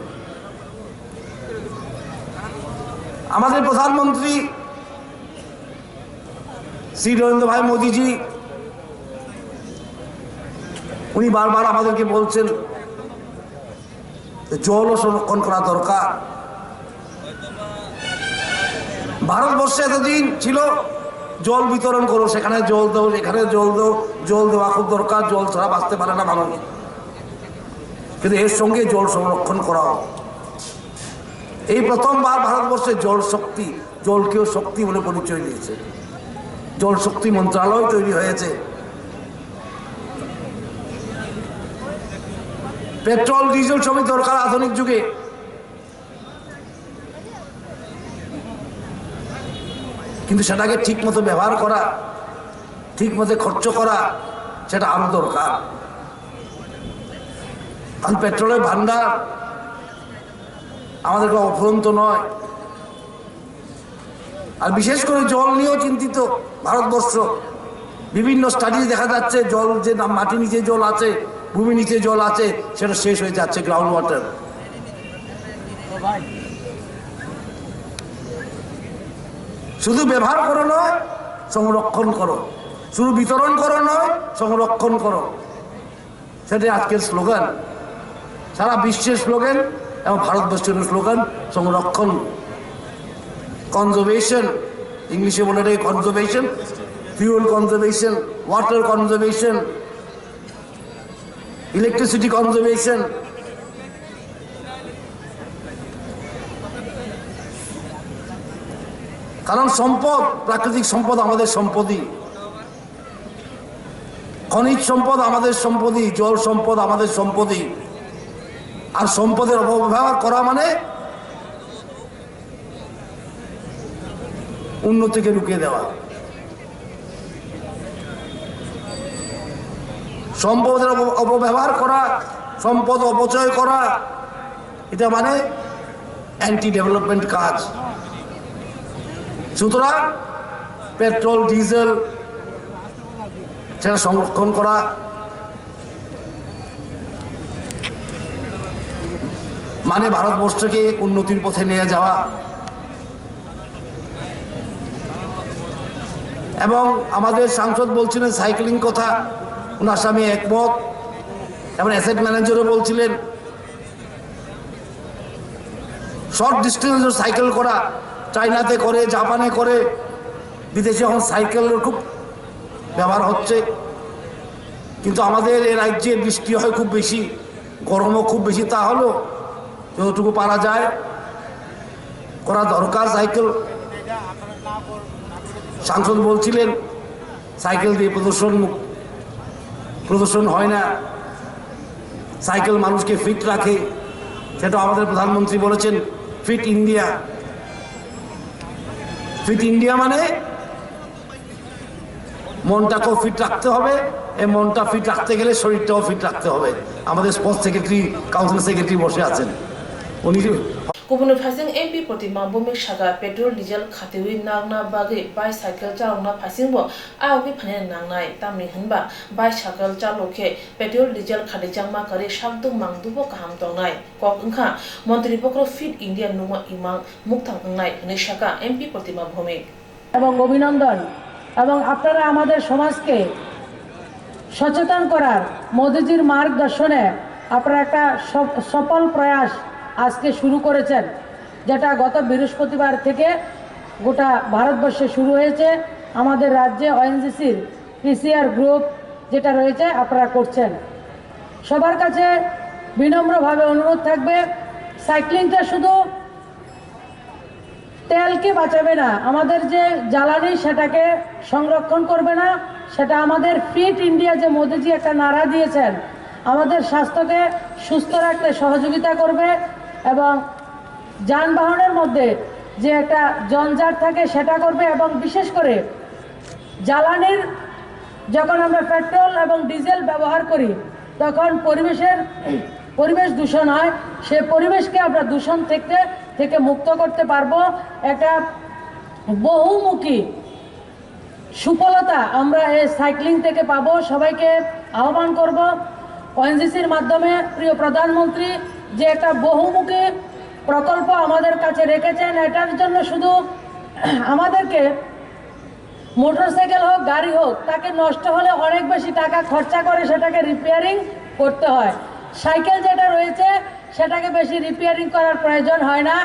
আমাদের প্রধানমন্ত্রী শ্রী নরেন্দ্র ভাই মোদীজি উনি বারবার আমাদেরকে বলছেন জলও সংরক্ষণ করা দরকার। ভারতবর্ষে এতদিন ছিল জল বিতরণ করো, সেখানে জল দাও, এখানে জল দাও, জল দেওয়া খুব দরকার, জল ছাড়া বাঁচতে পারে না মানুষ। কিন্তু এর সঙ্গে জল সংরক্ষণ করাও। এই প্রথমবার ভারতবর্ষে জল শক্তি, জলকেও শক্তি বলে পরিচয় দিয়েছে। জল শক্তি মন্ত্রণালয় তৈরি হয়েছে। পেট্রোল ডিজেল সবই দরকার আধুনিক যুগে, কিন্তু সেটাকে ঠিক মতো ব্যবহার করা, ঠিক মতো খরচ করা, সেটা আরো দরকার। কারণ পেট্রোলের ভান্ডার আমাদেরকে অফুরন্ত নয়। আর বিশেষ করে জল নিয়েও চিন্তিত ভারতবর্ষ। বিভিন্ন স্টাডি দেখা যাচ্ছে জল যে মাটির নিচে জল আছে, ভূমি নিচে জল আছে, সেটা শেষ হয়ে যাচ্ছে, গ্রাউন্ড ওয়াটার। শুধু ব্যবহার করো নয়, সংরক্ষণ করো। শুধু বিতরণ করো নয়, সংরক্ষণ করো। সেটাই আজকের স্লোগান, সারা বিশ্বের স্লোগান এবং ভারতবর্ষের স্লোগান সংরক্ষণ। কনজারভেশন, ইংলিশে বলে রে conservation, fuel conservation, water conservation, electricity conservation. কারণ সম্পদ, প্রাকৃতিক সম্পদ আমাদের সম্পদই, খনিজ সম্পদ আমাদের সম্পদই, জল সম্পদ আমাদের সম্পদই। আর সম্পদের অপব্যবহার করা মানে উন্নতিকে রুকিয়ে দেওয়া। সম্পদের অপব্যবহার করা, সম্পদ অপচয় করা, এটা মানে অ্যান্টি ডেভেলপমেন্ট কাজ। সুতরাং পেট্রোল ডিজেল সেটা সংরক্ষণ করা, মানে ভারতবর্ষকে উন্নতির পথে নিয়ে যাওয়া। এবং আমাদের সাংসদ বলছিলেন সাইক্লিং কথা, ওনার সাথে আমি একমত। এবং অ্যাসেট ম্যানেজারও বলছিলেন শর্ট ডিস্টেন্সে সাইকেল করা, চায়নাতে করে, জাপানে করে, বিদেশে এখন সাইকেলের খুব ব্যবহার হচ্ছে। কিন্তু আমাদের এই রাজ্যে বৃষ্টি হয় খুব বেশি, গরমও খুব বেশি, তাহলেও যতটুকু পারা যায় করা দরকার সাইকেল। সাংসদ বলছিলেন সাইকেল দিয়ে প্রদূষণ হয় না, সাইকেল মানুষকে ফিট রাখে। সেটা আমাদের প্রধানমন্ত্রী বলেছেন ফিট ইন্ডিয়া। ফিট ইন্ডিয়া মানে মনটাকেও ফিট রাখতে হবে, এই মনটা ফিট রাখতে গেলে শরীরটাও ফিট রাখতে হবে। আমাদের স্পোর্টস সেক্রেটারি, কাউন্সিল সেক্রেটারি বসে আছেন, উনি गुबुन फाइसिं एमपी प्रतिमा बुमिक सागा पेट्रोल डिजेल खातेवी नागना बागे बाइसाइकेल चालौना फाइसिंबो आवबि फाने नांनाय तामनि होनबा बाइसाइकेल चालौखे पेट्रोल डिजेल खादैजांमा करे साबदुं मांदुबो गाहाम दंनाय कक ओंखा मन्त्रि बक्र फिट इंडिया नुमा इमां मुक्तां ओंनाय हनै सागा एमपी प्रतिमा भूमिक এবং অভিনন্দন। এবং আপনারা আমাদের সমাজকে সচেতন করার মোদিজির মার্গদর্শনে আপনারা একটা সফল প্রয়াস আজকে শুরু করেছেন, যেটা গত বৃহস্পতিবার থেকে গোটা ভারতবর্ষে শুরু হয়েছে। আমাদের রাজ্যে ওএনজিসির পিসিআর গ্রুপ যেটা রয়েছে আপনারা করছেন। সবার কাছে বিনম্রভাবে অনুরোধ থাকবে, সাইক্লিংটা শুধু তেলকে বাঁচাবে না, আমাদের যে জ্বালানি সেটাকে সংরক্ষণ করবে না, সেটা আমাদের ফিট ইন্ডিয়া যে মোদিজি একটা নারা দিয়েছেন, আমাদের স্বাস্থ্যকে সুস্থ রাখতে সহযোগিতা করবে এবং যানবাহনের মধ্যে যে একটা জঞ্জাট থাকে সেটা করবে এবং বিশেষ করে জ্বালানির যখন আমরা পেট্রোল এবং ডিজেল ব্যবহার করি তখন পরিবেশ দূষণ হয়, সে পরিবেশকে আমরা দূষণ থেকে মুক্ত করতে পারবো। একটা বহুমুখী সুফলতা আমরা এই সাইক্লিং থেকে পাবো। সবাইকে আহ্বান করব ওএনজিসির মাধ্যমে প্রিয় প্রধানমন্ত্রী যে একটা বহুমুখী প্রকল্প আমাদের কাছে রেখেছেন, এটার জন্য শুধু আমাদেরকে মোটরসাইকেল হোক গাড়ি হোক তাকে নষ্ট হলে অনেক বেশি টাকা খরচা করে সেটাকে রিপেয়ারিং করতে হয়। সাইকেল যেটা রয়েছে সেটাকে বেশি রিপেয়ারিং করার প্রয়োজন হয় না,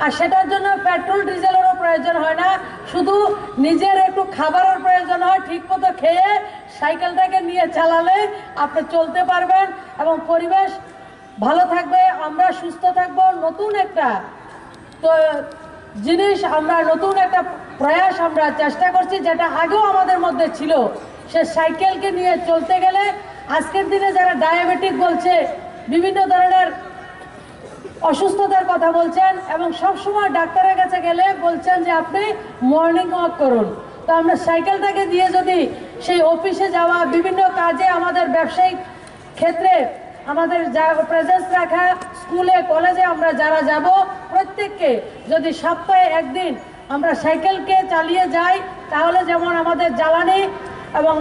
আর সেটার জন্য পেট্রোল ডিজেলেরও প্রয়োজন হয় না, শুধু নিজের একটু খাবারের প্রয়োজন হয়। ঠিকমতো খেয়ে সাইকেলটাকে নিয়ে চালালে আপনি চলতে পারবেন এবং পরিবেশ ভালো থাকবে, আমরা সুস্থ থাকবো। নতুন একটা জিনিস আমরা নতুন একটা প্রয়াস আমরা চেষ্টা করছি যেটা আগেও আমাদের মধ্যে ছিল। সে সাইকেলকে নিয়ে চলতে গেলে আজকের দিনে যারা ডায়াবেটিক বলছে, বিভিন্ন ধরনের অসুস্থতার কথা বলছেন এবং সবসময় ডাক্তারের কাছে গেলে বলছেন যে আপনি মর্নিং ওয়াক করুন, তো আমরা সাইকেলটাকে দিয়ে যদি সেই অফিসে যাওয়া বিভিন্ন কাজে আমাদের ব্যবসায়িক ক্ষেত্রে আমাদের যা প্রেজেন্স রাখা, স্কুলে কলেজে আমরা যারা যাব প্রত্যেককে যদি সপ্তাহে একদিন আমরা সাইকেলকে চালিয়ে যাই তাহলে যেমন আমাদের জ্বালানি এবং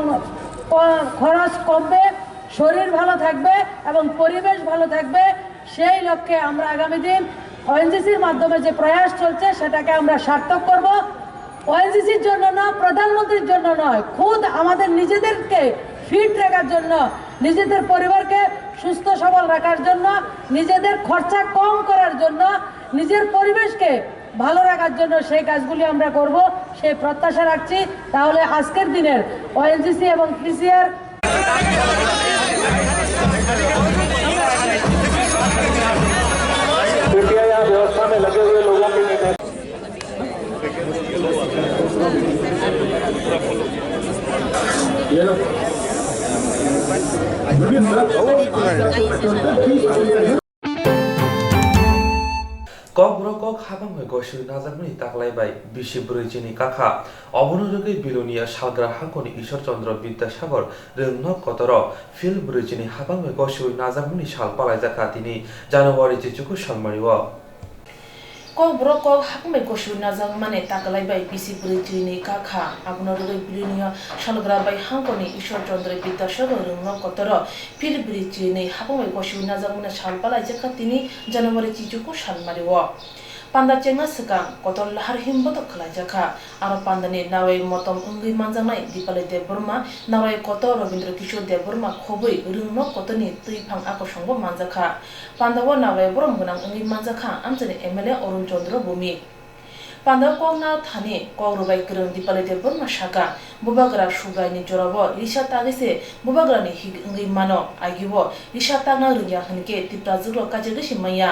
খরচ কমবে, শরীর ভালো থাকবে এবং পরিবেশ ভালো থাকবে। সেই লক্ষ্যে আমরা আগামী দিন ওএনজিসির মাধ্যমে যে প্রয়াস চলছে সেটাকে আমরা সার্থক করব। ওএনজিসির জন্য না, প্রধানমন্ত্রীর জন্য নয়, খুদ আমাদের নিজেদেরকে ফিট রাখার জন্য, নিজেদের পরিবারকে সুস্থ সবল রাখার জন্য, নিজেদের খরচা কম করার জন্য, নিজের পরিবেশকে ভালো রাখার জন্য সেই কাজগুলি আমরা করব, সেই প্রত্যাশা রাখছি। তাহলে আজকের দিনের ওএনজিসি এবং পিসিআর व्यवस्था में लगे हुए लोगों के लिए Kokborok habang gosir nazarmani taklaibai bisi brojini kakha অবনরোগে বিলোনিয়া সালগ্রা হাকনি ঈশ্বরচন্দ্র বিদ্যাসাগর রংনক কতর ফিল ব্রজনি হাবাং গসুই নাজামনি সাল পালাইজাখা তিনি জানুয়ারি জিচুকু সালমারিও Kokborok habang gosir nazarmani taklaibai bisi brojini kakha অবনরোগে বিলোনিয়া সালগ্রা বাই হাকনি ঈশ্বরচন্দ্র বিদ্যাসাগর রংনক কতর ফিল ব্রজনি habang gosir nazarmani সাল পালাইজাখা তিনি জানুয়ারি জিচুকু সালমারিও Panda chenga sekang kotor lahar himboto kelajakha aro pandani nawai motom unggi manjangnai dipale de burma nawai kotor Robindra Kishore de burma khobui rungno kotoni tuipang akosongbo manjakha pandawo nawai borom gunang unggi manjakha amjani MLA Orun Chandra Bumi Panda kongna thani kogrubai krung dipale de burma shaka bubagra shugaini jorabo risha tagise bubagrani unggi mano agibo risha tagna rungya hanike tiprazugro kajegi maya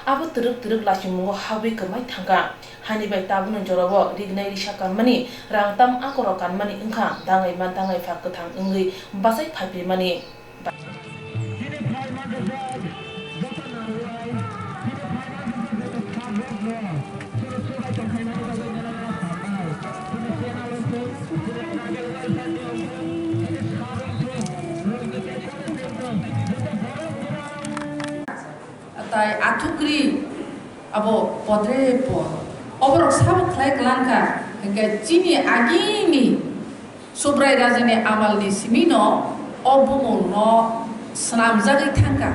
Abu teruk lachimungo hawi kermai thangka hani bai tabun jorabo rignai risha kanmani rangtam akoro kanmani ingkha dangai mantangai fakka thang ingri basai phaipi mani Tai atukri abo podre po oborok sabuk khlai klangka hingga chini agini subrai rajani amalni simino obumul no snamjagi thangka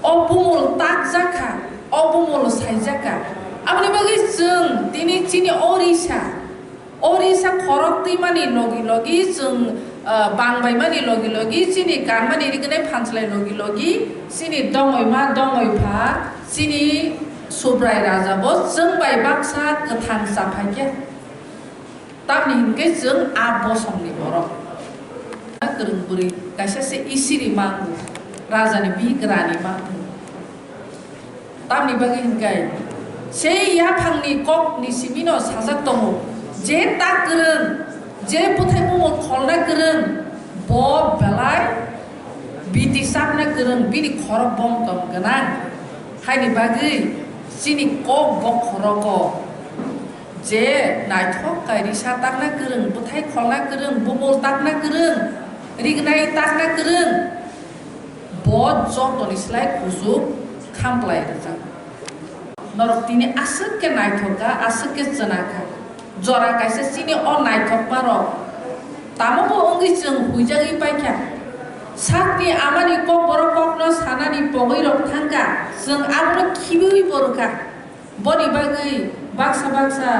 obumul takjaka obumul saijaka amni bagi jeng tini chini orisa khorok timani logi jeng bangbai mani logi chini kanmani rigane phanslai logi sini dongoi pha sini subrai raja bo jeng bai baksa kathang saphaike tamni hingke jeng abo somni borok kerung buri kaisa se isiri mangu raja ni bigrani mangu tamni bagi hingkai sei ya phangni kok ni simino sajak tongo je takrun je puthai mo kholna kereng bo belai बिदि साबना गोरों बिदि खर' बम कम गोनां हायनि बागै सिनि कक बक खर'क जे नायथक गायरिसा ताकना गोरों बुथाय खलना गोरों बबल ताकना गोरों रिगनाय ताकना गोरों बद जतनि स्लाय खुजुब खामप्लाय रोजा नरक तिनि आसके नायथका आसके जनाखा जरा कायसे सिनि अ नायथक मारो तामबो अंगि जों हुइजागि पाइखा सातनि आमानि ककबरक ककनो सानानि पगैरक थांगा जों आबो खिबै बरका बनि बागै बाक्सा बाक्सा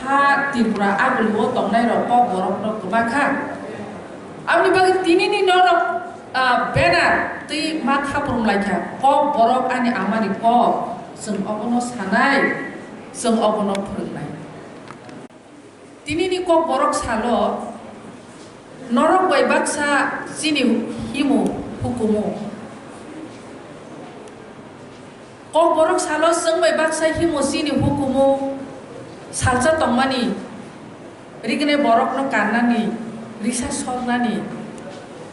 हा त्रिपुरा आगुलबो दंनाय र ककबरक न गोबाखा आमनि बागै तिनिनि नरक बेनार तै मा खाब्रम लायखा ककबरक आनि आमानि कक जों अबनो सानाय जों अबनो फोरोंनाय तिनिनि ककबरक सालो नरक बै बाक्सा सिनि हिमु हुकुमु ककबरक सालो जों बै बाक्सा हिमु सिनि हुकुमु सालजा तंमानि रिगने बरक न कान्नानि रिसा सरनानि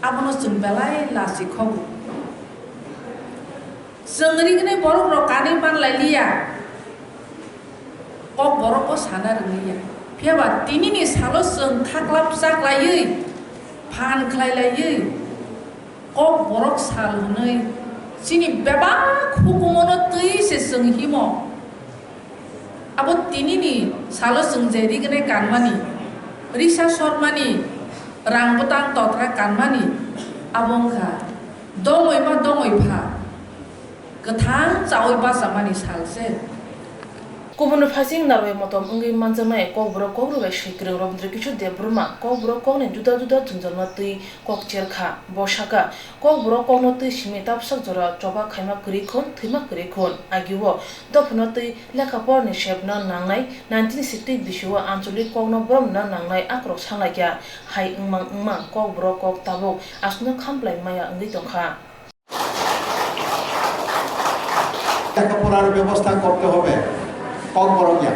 आबनो जों बेलाय लासि खबु जों रिगने बरक र कानि मानलायलिया ककबरक साना रोंलिया फेबा तिनिनि सालो जों थाक्लाब जाग्लायै फान खालायलायै ककबरक साल हनै सिनि बेबा हुकुमनो तैसे जों हिम आबो तिनिनि सालो जों जेरिगने कानमानि रिसा सरमानि रांबतां तत्रा कानमानि आबंखा दङैमा दङैफा गोथां जावै बाजामानि सालसे Kubono fasing narwe motom ungi manjamai kokborok kokrubai shikring robdri kichu debruma kokborok kokne juda juda jungjalma tui kokcherkha bosaka kokborok kokno tui simi tapsak jora choba khaima krikhon thima krikhon agiwo dopno tui lekhaporni shebna nangnai 1960 bishuwa ancholik kokno bromna nangnai akrok sanglaiya hai ungmang kokborok kok tabo asno khamplai maya ungi tongkha লেখাপড়ার ব্যবস্থা করতে হবে ককবরকিয়া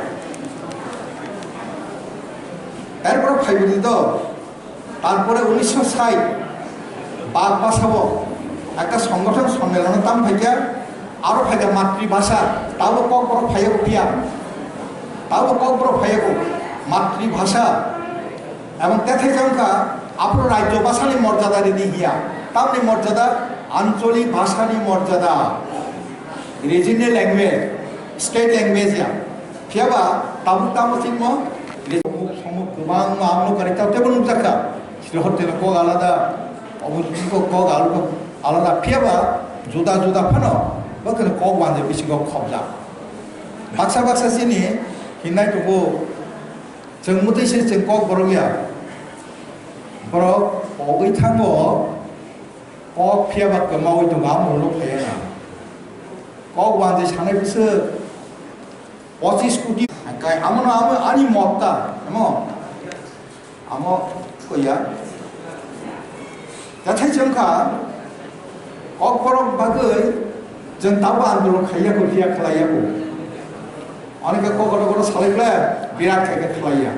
এরপরে ফাইবদি তো তারপরে 1960 বাঘ বাসাবো একটা সংগঠন সম্মেলনের দাম ফাইকা আরো ফাইকা মাতৃভাষা তাও ককবরক ফাইয়াবো পিয়া তাও ককবরক ফাইয়াবো মাতৃভাষা এবং তেথে জনকা আপনার রাজ্য ভাষানি মর্যাদা রেডি হিয়া তামনি মর্যাদা আঞ্চলিক ভাষানি মর্যাদা regional language, state language ya. Siapa tamu sih mau? Semua kemang amlo kereta tu pun mudah. Sudah hotel kau alada, abu kau alada. Siapa juda pano, bahkan kau wanda bisa kau khobja. Baksa sini, hinai tu kau, jengmuti sih jengkau borong ya. Borong, ogi tanggo, kau siapa kemau itu ngamul lu kaya. Kau wanda sana bisa osis kudi kayak amono ani mota amo koya datang jengka kokborok bagai jeng tahu andul kaya ko dia kelaya ko aneka kokborok salibla birak kaya kelaya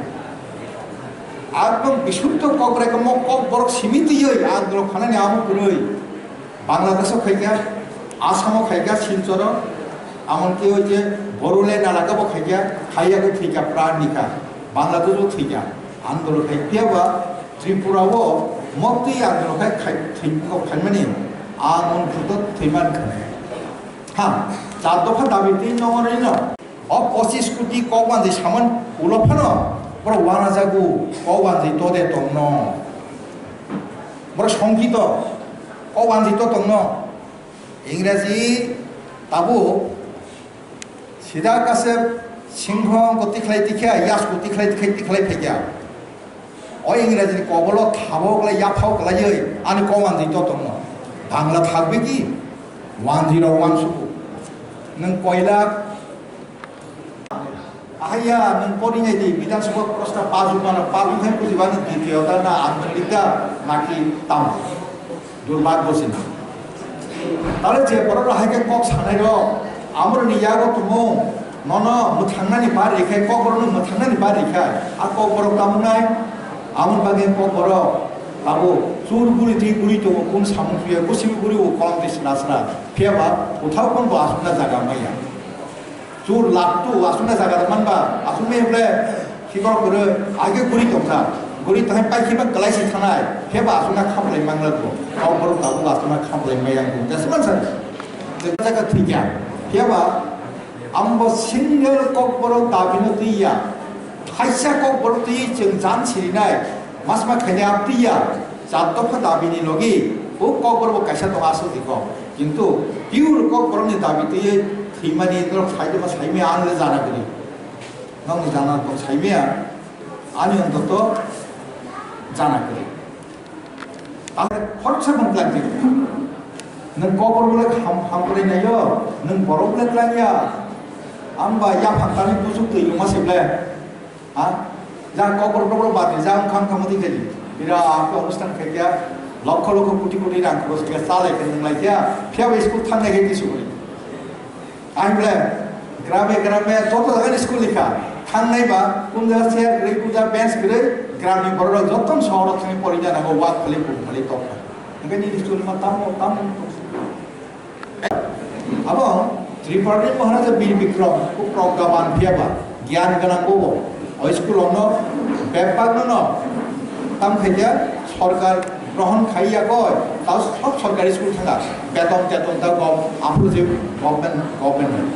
akdom bisuddho kokrek mo kokborok simiti yoi andul khana ni amo kuroi Bangladesh kaya আসামও খাইকা Silchar এমনকি ওই যে বড়লে নালাকাবো খাইয়াকে থৈকা প্রাণ নিকা বাংলাদেশও থৈকা আন্দোলন খাইপিয়াবা ত্রিপুরাও মতই আন্দোলন খাইমানি আমন ভূত থৈমান খানে হ্যাঁ 4 দফা দাবিতে নমরাই ন 25 কোটি কওয়ানজি সামান উলফানো বড় ওয়ানা জাগু কওয়ানজি তোদে তংন বড় সংগীত কওয়ানজি তো তংন ইংরেজি তাবু সিধা কাছে সিংহ গতি খাই তিখা ইয়াস গতি খাই ফেকিয়া ও ইংরেজি কবল থাবো গলাই ইয়াফাও গলাই আনি কওয়ানজি তো তং বাংলা থাকবে কি 101 সুকু নং কয়লা আইয়া নং পরিঙাই দি বিধানসভা প্রস্তাব পাজুখান পুজিবানি দ্বিতীয়তা না আঞ্চলিকা নাকি তাম দুর্ভাগ্যসীন তাহলে যে বড় হাইকে কক সানাইর আমরা নিয়াগো তুমো নন মুথাংনানি বার রেখায় কক বড় মুথাংনানি বার রেখায় আর কক বড় তামনাই আমন বাগে কক বড় abo sur guri ti guri to kun samung pia ko sim guri o kolam dis nasra pia ba uthau kon ba asuna jaga maya sur laktu asuna jaga man ba asume ble khikor gore age guri tokha guri tahe pai khiba kalai si thanai pia ba asuna khamlai mangla ko Kokborok ta ba asuna khamlai mayang ko dasman sa jaga thikya pia ba ambo single Kokborok dabino tiya haisya Kokborok ti jeng jan chirinai masma khanya tiya jatokha dabini logi o Kokborok kaisa to aso diko kintu pure Kokborok ni dabi tiye thimani dor saide ma saime anle jana kari nang jana to saime ani ontoto jana kari আর খরচা কম লাগবে নং Kokborok ham করে নাইও নং বরফ লাগলানিয়া আম্বা ইয়া ফাঁকানি বুঝুক তুই মাসেবলে হ্যাঁ যা Kokborok বাদে যা খাম খামতি খেলি এরা আপনি অনুষ্ঠান খেলিয়া লক্ষ লক্ষ কোটি কোটি রাং খরচ করে চালাই খেলেন লাইয়া ফিয়াবে স্কুল থামনে গিয়ে কিছু করি আমি বলে গ্রামে গ্রামে যত জায়গায় স্কুল লেখা থামনাই বা কোন জায়গা চেয়ার করে পূজা বেঞ্চ করে গ্রামীণ বড়রা যত শহর থেকে পড়ে জানাবো ওয়াক খালি ফুল খালি তপ ওখানে স্কুল মা তাম এবং ত্রিপুরার মহারাজা বীর বিক্রম খুব প্রজ্ঞাবান ফিয়াবা জ্ঞান গানা কব ওই স্কুল অন্য ব্যাপার ন তাম খাইয়া সরকার গ্রহণ খাইয়া কয় তাও সব সরকারি স্কুল থাকা বেতন টেতন তা গম আপনি যে গভর্নমেন্ট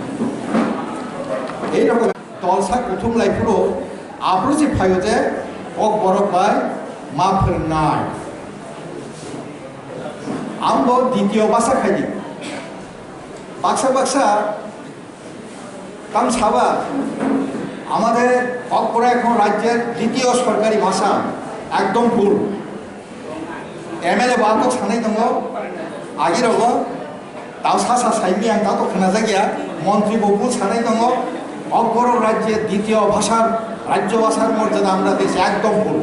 এইরকম তলসা কুথুম লাইফুরো আপনি যে ফাইও যে Kokborok বাই মা ফেরনাই আমবো দ্বিতীয় ভাষা খাইদি বাক্সা কাম সাবা আমাদের Kokborok এখন রাজ্যের দ্বিতীয় সরকারি ভাষা একদম ভুল এমএলএ বাবু ছানাই দङ আগের তাও সাসা সাইমি আং তাও তো খানা জায়গা মন্ত্রী বাবু ছানাই দङ Kokborok রাজ্যের দ্বিতীয় ভাষার রাজ্য ভাষার মর্যাদা আমরা দেশে একদম ভুল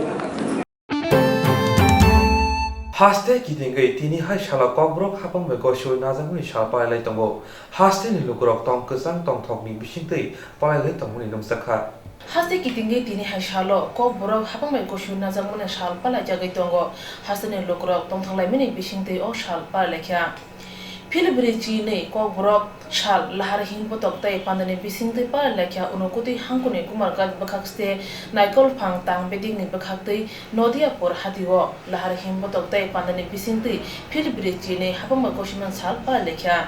haste kidingai tini hai shala Kokborok hapang be goshui najamuni sha palai tongo haste ni lukurok tong kusang tong thokni bisingtei palai tongmuni nomsakha haste kitingai tini hai shalo Kokborok hapang be goshui najamuni shal palai jagai tongo haste ni lukurok tong thanglai mini bisingtei o shal palai kya Philibri chine Kokborok shal lahar hin potok tai pandane bisingtei palai kya unokuti hangkune kumar gat bakhakste naikol phang tang beding ni bakhakte Nodiapur hatiwo lahar hin potok tai pandane bisingtei Philibri chine hapang be goshiman shal palai kya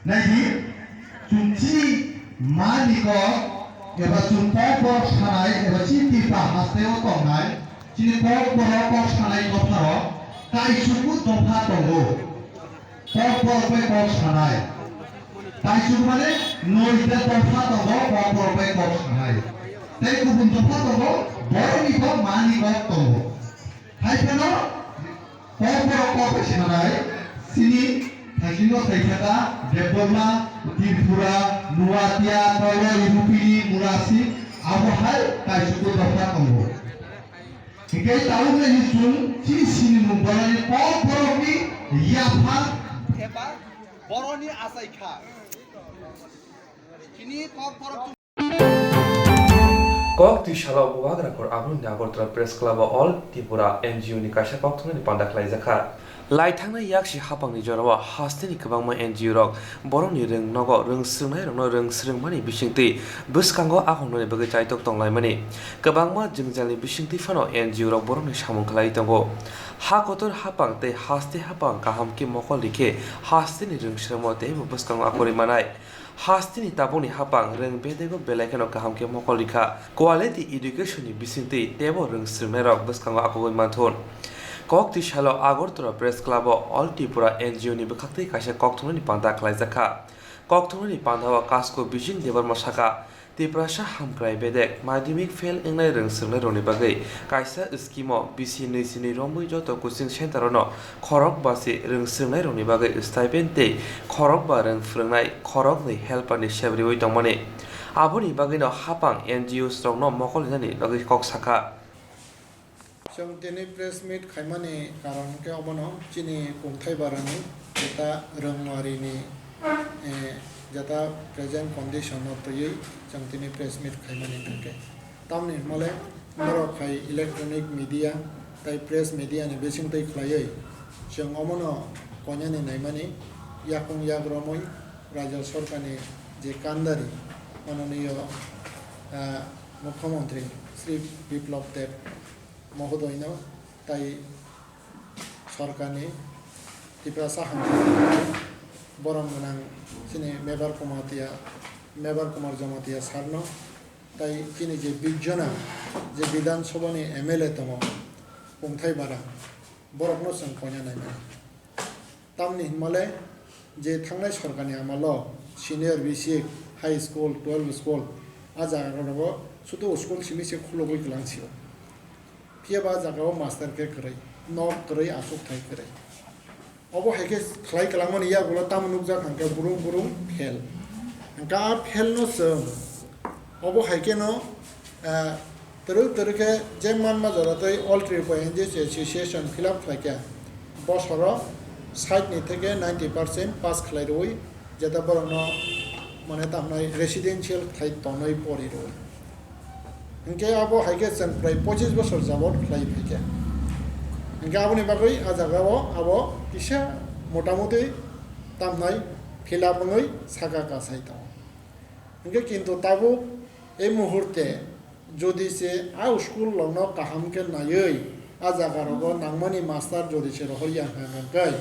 Nagi cunci maniko eba Kokborok sanai eba cinti bahasteo tongnai cini Kokborok sanai dopharo kaisuku dopha tongo Kokborok be kok sanai kaisuku mane noita dopha tongo Kokborok be kok sanai tei kubun dopha tongo boroniko maniko tongo haipeno Kokborok kok sanai sini Hasilnya saya Kokborok, Tripura, Nuatia, Tolo, Irupini, Murasi, Abohai, kaisuku dopha tongo. Hingga tahun ini sun sini membolani Kokborok ni yafa heba boroni asaikha. Kini Kokborok Kok di shala buwag rakor abrun Agortala Press Club all Tripura NGO ni kaisa Koktwma ni pandaklai zakha Laithangna yakshi hapangni jorawa hasteni kwbangma NGO rok borokni rung nogo rung srungnai rokno rung srungmani bisingtwi bwskango ahongnani bagwi chaitok tonglaimani kwbangma jungjalni bisingtwi phano NGO rok borokni samung khlai tongo ha kotor hapang tei haste hapang kaham ki mokol rikhe hasteni rung srungmo tei bwskango akori manai hasteni taboni hapang rung bedego belaikano kaham ki mokol rikha quality education ni bisingtwi tebo rung srungnai rok bwskango akogoi manthon Kokti shalo Agortala Press Club all Tripura NGO ni bwkhakti kaisa Koktwma ni panda khlaijaka Koktwma ni panda wa kasko bijing debar masaka Tiprasa hamkrai bedek madhyamik fail engnai rungsrungnai roni bagai kaisa schemo BC Neusini Romui joto coaching center no khorok basi rungsrungnai roni bagai stipend tei khorok ba rung phwrwngnai khorok ni helper ni sebrioi tongmani aboni bagai no hapang NGOs rok no mokolinani bagai kok saka जों दिनै press मिट खायमानि कारनके अबनो चिनि कुंथाय बारानि जेता रंवारिनि जेता present condition तयै जों दिनै press मिट खायमानि थांके तामनि मले मरो खाय इलेक्ट्रॉनिक मीडिया ताई प्रेस मीडिया नि बेसिं तै खलायै जों अमनो कन्यानि नायमानि याकुं याग्रमय राज्य सरकारनि जे कान्दारि माननीय मुख्यमंत्री श्री बिप्लब देव महोदय ताई सरकारनि तिप्रासा बरम गोनां चिनि मेबर कुमार जमातिया सारनो ताई चिनि जे बिजना जे विधानसभानि MLA दङ कुंथाय बारा बरकनो जों कन्या नायमानि तामनि हिमाले जे थांनाय सरकारनि आमाल senior basic high school 12 school आज आगाराव सुदु स्कुल सिमिसे खुलगै गलांसियो फियाबा जागाव मास्टर के करे नक करे आसुक थाय करे अब हायके खलाय गलांमनि या गला ताम नुकजा खांके बुरुं बुरुं फेल गा फेल न जों अब हायके न तरके जे मानमा जरातै अल ट्रिपल एनजेस एसोसिएशन फिलअप थायके बसर साइड नि थेके 90% पास खलाय रय जेता बरन माने तामनाय रेसिडेंशियल थाय तनै परि रय इनके अब हायके जों प्राय 25 बोसोर जाबत खलाय फैके इनके आबनि बागै आजागाव अब इसे मोटामुटी तामनाय फिलापङै सागा कासाय दङ इनके किन्तु ताबो এই মুহূর্তে যদি সে আ স্কুল লগ্ন কাহামকে নাयै আজাগারব নাংমানি মাস্টার যদি সে রহইয়া হাঙ্গাঙ্কাই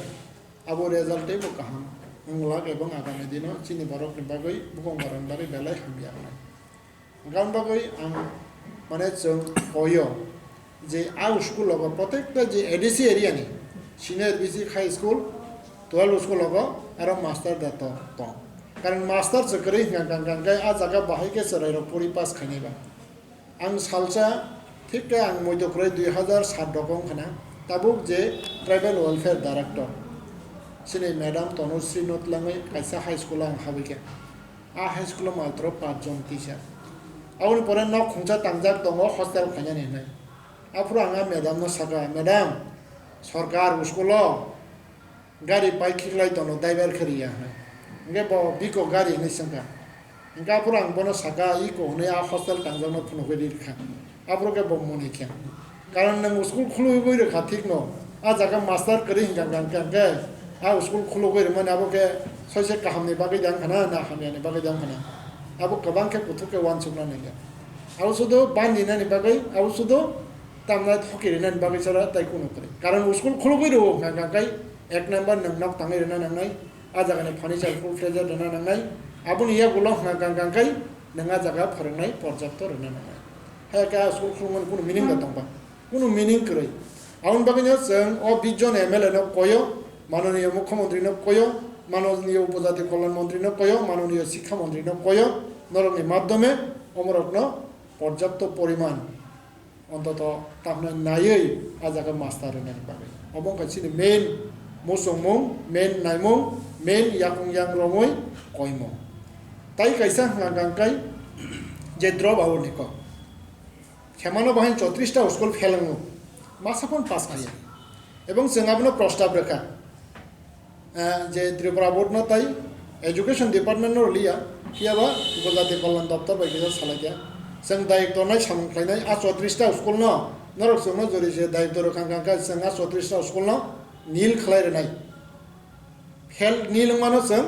আবো রেজাল্টেবো কাহাম মুলাক এবং আগামী দিন চিনি বরকনি বাগৈ বুকংবারন বাগৈ বেলাই হামবিয়াংনাই গান বাগৈ आं মানে जों কয় যে আ স্কুল লগ প্রত্যেকটা যে এডিসি এরিয়ানি senior basic high school 12 school লগ আর মাস্টার দাত তো कारण मास्टर चक्री हिंगांगांगाय आ जागा बाहायके सरायरो पुरी पास खानेबा आं सालसा ठीक के आं मध्यक्रय 2007 दकं खाना ताबुक जे ट्राइबल वेलफेयर डायरेक्टर सिने मैडम तनुश्री नतलाङै कायसा हाई स्कुल आं हाबैके आ हाई स्कुल मात्र 5 जन टीचार आउन परे न खुंचा तांजाक दङ हस्टेल खानानि नै आफुर आङा मैडम न सागा मैडम सरकार स्कुल गाड़ी बाइकखिलाय दङ ड्राइवर खरिया इनके बो बिको गाड़ी नि संगा इनका पुरा बनो सागा इको ने आ हॉस्टल टांगजनो फनो गरि रखा आब्रो के बो मनि के कारण न स्कूल खुलो गइ रखा ठीक न आ जागा मास्टर करि हिंगा गां के आ स्कूल खुलो गइ मन आबो के ससे कामनि बागै दां खाना ना हामियानि बागै दां खाना आबो गोबां के कुथु के वान सुना नै आबो सुदो बानि नानि बागै आबो सुदो तामना थकिरि नानि बागै सरा ताइ कुनो करे कारण स्कूल खुलो गइ रहो गां गां एक नंबर नंगनाक ताङै रना नांनाय आजागानि फार्निचार फुल फ्लेजर रना नांनाय आबुनि या गुलो गांगांगाय नङा जागा फोरोंनाय पर्याप्त रना नांनाय हाय का स्कुल खुलमन कुनो मिनिं दंबा कुनो मिनिं करै आउन बागैनो जों अ 20 जन MLA न कयो माननीय मुख्यमंत्री न कयो माननीय उपजाति कल्याण मंत्री न कयो माननीय शिक्षा मंत्री न कयो नरनि माध्यमे अमरत्न पर्याप्त परिमाण अन्तत ताहना नायै आजागा मास्टार रनानि बागै अबं कासिनि मेन मोसंमं मेन नायमं मेन याकुं yang romoy koimo tai kaisa hangankai je drop out niko खेमानो बाहाय 34 टा स्कुल फेलाङो मासाफोन पास खायो এবং जोंहाबनो प्रस्ताब रेखा जे त्रिपुरा बोर्ड न ताई एजुकेशन डिपार्टमेंट न लिया कियाबा गुजराती कल्याण दफ्तर बायदि सालायया जों दायित्व नाय सामखायनाय आ 34 टा स्कुल न नरक जोंनो जरि जे दायित्व रखांगांगा जोंहा 34 टा स्कुल न नील खलायरनाय फेल नील मानो जों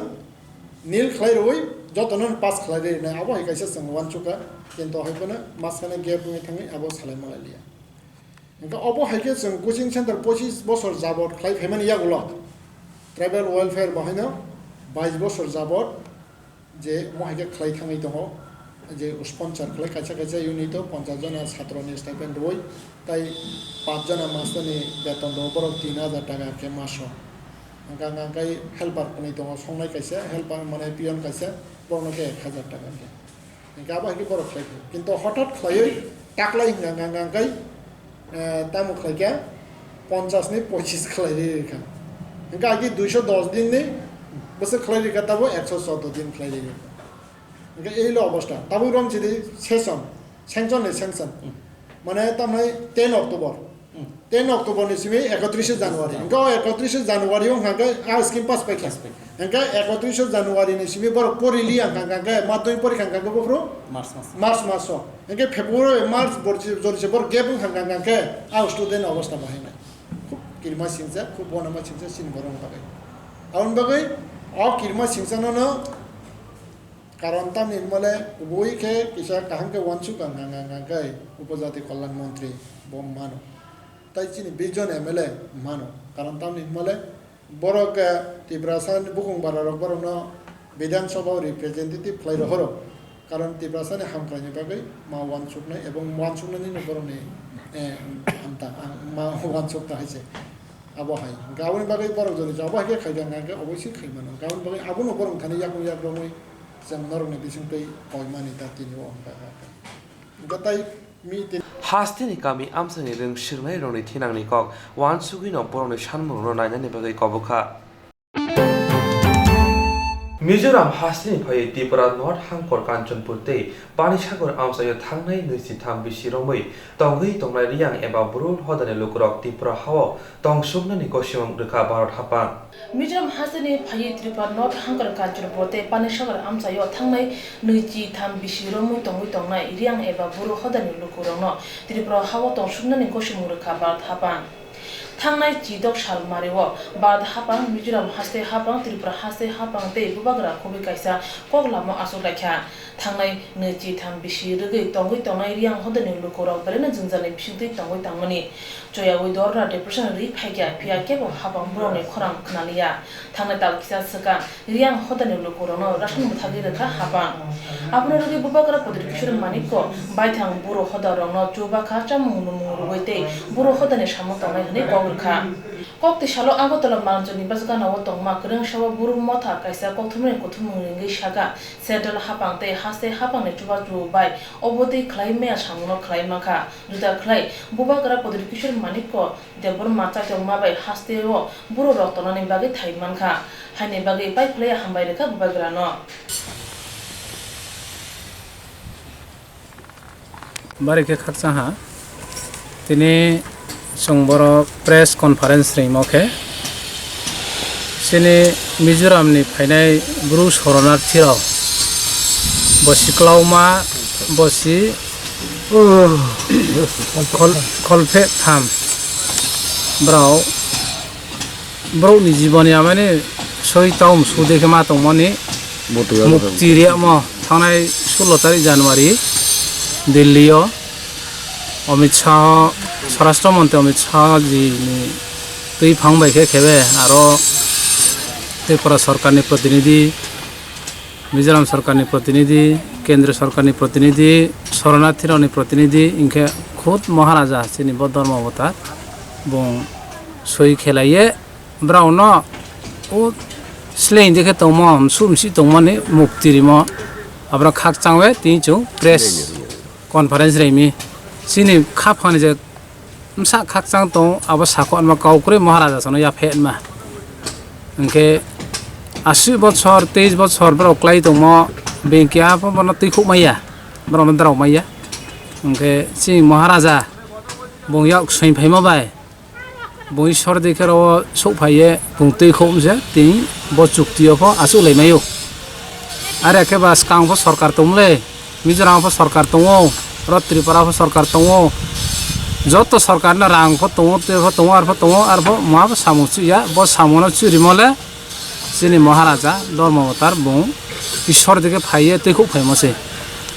नील खलायरoi जतन पास खलायरनाय आबो हायकायसे जों वानचुका किन्तु हायबोनो मासखाने गेप नि थाङै आबो सालाय मालायलिया इनका अबो हायके जों कोचिं सेन्टर 25 बोसोर जाबत खलाय फेमानि यागुल ट्राइबल वेलफेयर बाहायनो 22 बोसोर जाबत जे मोहायके खलाय थाङै दङ जे स्पन्सर खलाय कायसा कायसा इउनिट 50 जना छात्रनि स्टाइपेन्ड रoi ताई 5 जना मास्टरनि बेतन दङ बरक 3000 टाका के मासो गांगांगाय हेल्पार पनि दङ संनाय कायसा हेल्पार माने पियन कायसा बरनके 1000 टाका के गाबा के बरफ खाइखो किंतु हठाৎ खाइयो टाकलाई गांगांगांगाई तामु खाइया 50 नि 25 खाइरे रेखा इनका आगे 210 दिन ने बस खाइरे का तब 114 दिन खाइरे इनका एलो अवस्था तब रम छिदि सेसन सेंक्शन ने सेंक्शन माने तमai 10 अक्टोबर 10 अक्टोबर नि सिमे 31 जनवरी इनका 31 जनवरी हो हागा आ स्किम पास पाइखा इनका 31 जनवरी नि सिमे बर पोरिली हागा माध्यमिक परीक्षा हागा बफ्रो मार्च इनका फेब्रुवारी मार्च जोरसे बर गेब हागा आ स्टुडेन्ट अवस्था भएन खूब किरमा सिंसा खूब बनमा सिंसा सिन बरम बागै आउन बागै आ किरमा सिंसा न कारण ताम निर्मले उबोई के किसा कहन के वंशु गांगांगांगाई उपजाति कल्याण मंत्री बम मानो ताई चिनि बिजन एमएलए मानो कारण ताम निर्मले बरक तिब्रासान बुकुं बारारक बरन विधानसभा रिप्रेजेंटेटिव फ्लाइ रहरो कारण तिब्रासान हामख्रानि बागै मा वंशुकने एवं वंशुकने नि बरने हमता मा वंशुकता हाइसे आबहाय गावनि बागै बरक जनि जाबा के खाइदांगांगे अबयसि खैमानो गावनि बागै आबुनो बरं थानि याकु याकरमै Hastini kami amsani ring shirmai roni thinang ni kok wan sugi no boroni shanmung no naina ni bagai kobokha Mizoram Hastini phai Tripura North Hangkor Kanchanpur tei Panisagar amsayo thangnai nisi tham bisi romoi tongai tongnai riang eba burul hodane lukurok Tripura hawo tong sugnani kosimang rekha Bharat hapan Mizoram Hastini phai Tripura North Hangkor Kanchanpur tei Panisagar amsayo thangnai nisi tham bisi romoi tongnai riang eba burul hodane lukurok no Tripura hawo tong sugnani kosimang rekha Bharat hapan Thangnai Chidok Shalmariwo, Bad Hapang, Mizoram Haste Hapang, Tripura Haste Hapang, Te Bubagra, Kobi Kaisa, Koglamo Asulaka, Thangnai Nechi Tham Bishi, Rigi, Tongi Tongai, Yang Hodani Lukura, Berena Zunzani, Pishiti, Tongi Tangani, Joya Widora, Depression, Ripaka, Pia Kebo, Hapang Browni, Koram, Kanalia, Thangnai Talkisa Saka, Yang Hodani Lukura, Russian Mutagi, Hapang. Abnuragi Bubagra, Podrikish Maniko, Baitang, Buru Hodarong, Jubaka, Chamunumuruete, Buru Hodani Shamotanai, Kokti shalo agotala manjoni basga na wotong ma kreng shawa buru motha kaisa kokthumre kothumung ringi shaga central hapang te haste hapang ne chuba chu bai oboti khlai me asamuno khlai makha juta khlai bubagra podir kishor manikko debor macha jongma bai haste ro buru rotona ni bagi thai mankha haine bagi pai khlai hambai rekha bubagra no barike khaksa ha tini Swrangchati press conference ring moke sini Mizoram ni phainai buru soronarthi rok bosi Koktwma bosi kolphe tham brau ni jiboni amane soi taum sudeke ma tongmani mukti ria mo thangnai 16 January Delhi o Amit Shah Swarashtra Mantri Amit Shah ji ni tui phangbai khebe aro Tripura Sarkar ni Pratinidhi Mizoram Sarkar ni Pratinidhi Kendra Sarkar ni Pratinidhi Sharanarthi ni Pratinidhi inke khud Maharaja chini Bodharma Avatar bong soi khelaiye brauno o slei dekhe tongmo sumsi tongmani mukti rimo abra khak changwe tin chu press conference reimi sini khapani je msa khak chang tong aba sakon ma kaukre Maharaja sono ya phet ma inke 80 বছর 23 বছর bro klai tongmo bengkia po bono tui khuk maya bro mandraw maya inke si Maharaja bongyak soi phaima bai boi sor dekhe ro sok phaiye bung tui khum je tin bo chukti po asu leimayo are ke bas kang po sarkar tongle Mizoram po sarkar tongo ro Tripura po sarkar tongo joto sarkar na rang po tongo te po tongo ar po ma po samuchu ya bo samono churi mole sini Maharaja Dharma Avatar bung ishor deke phaiye tei khuk phaimase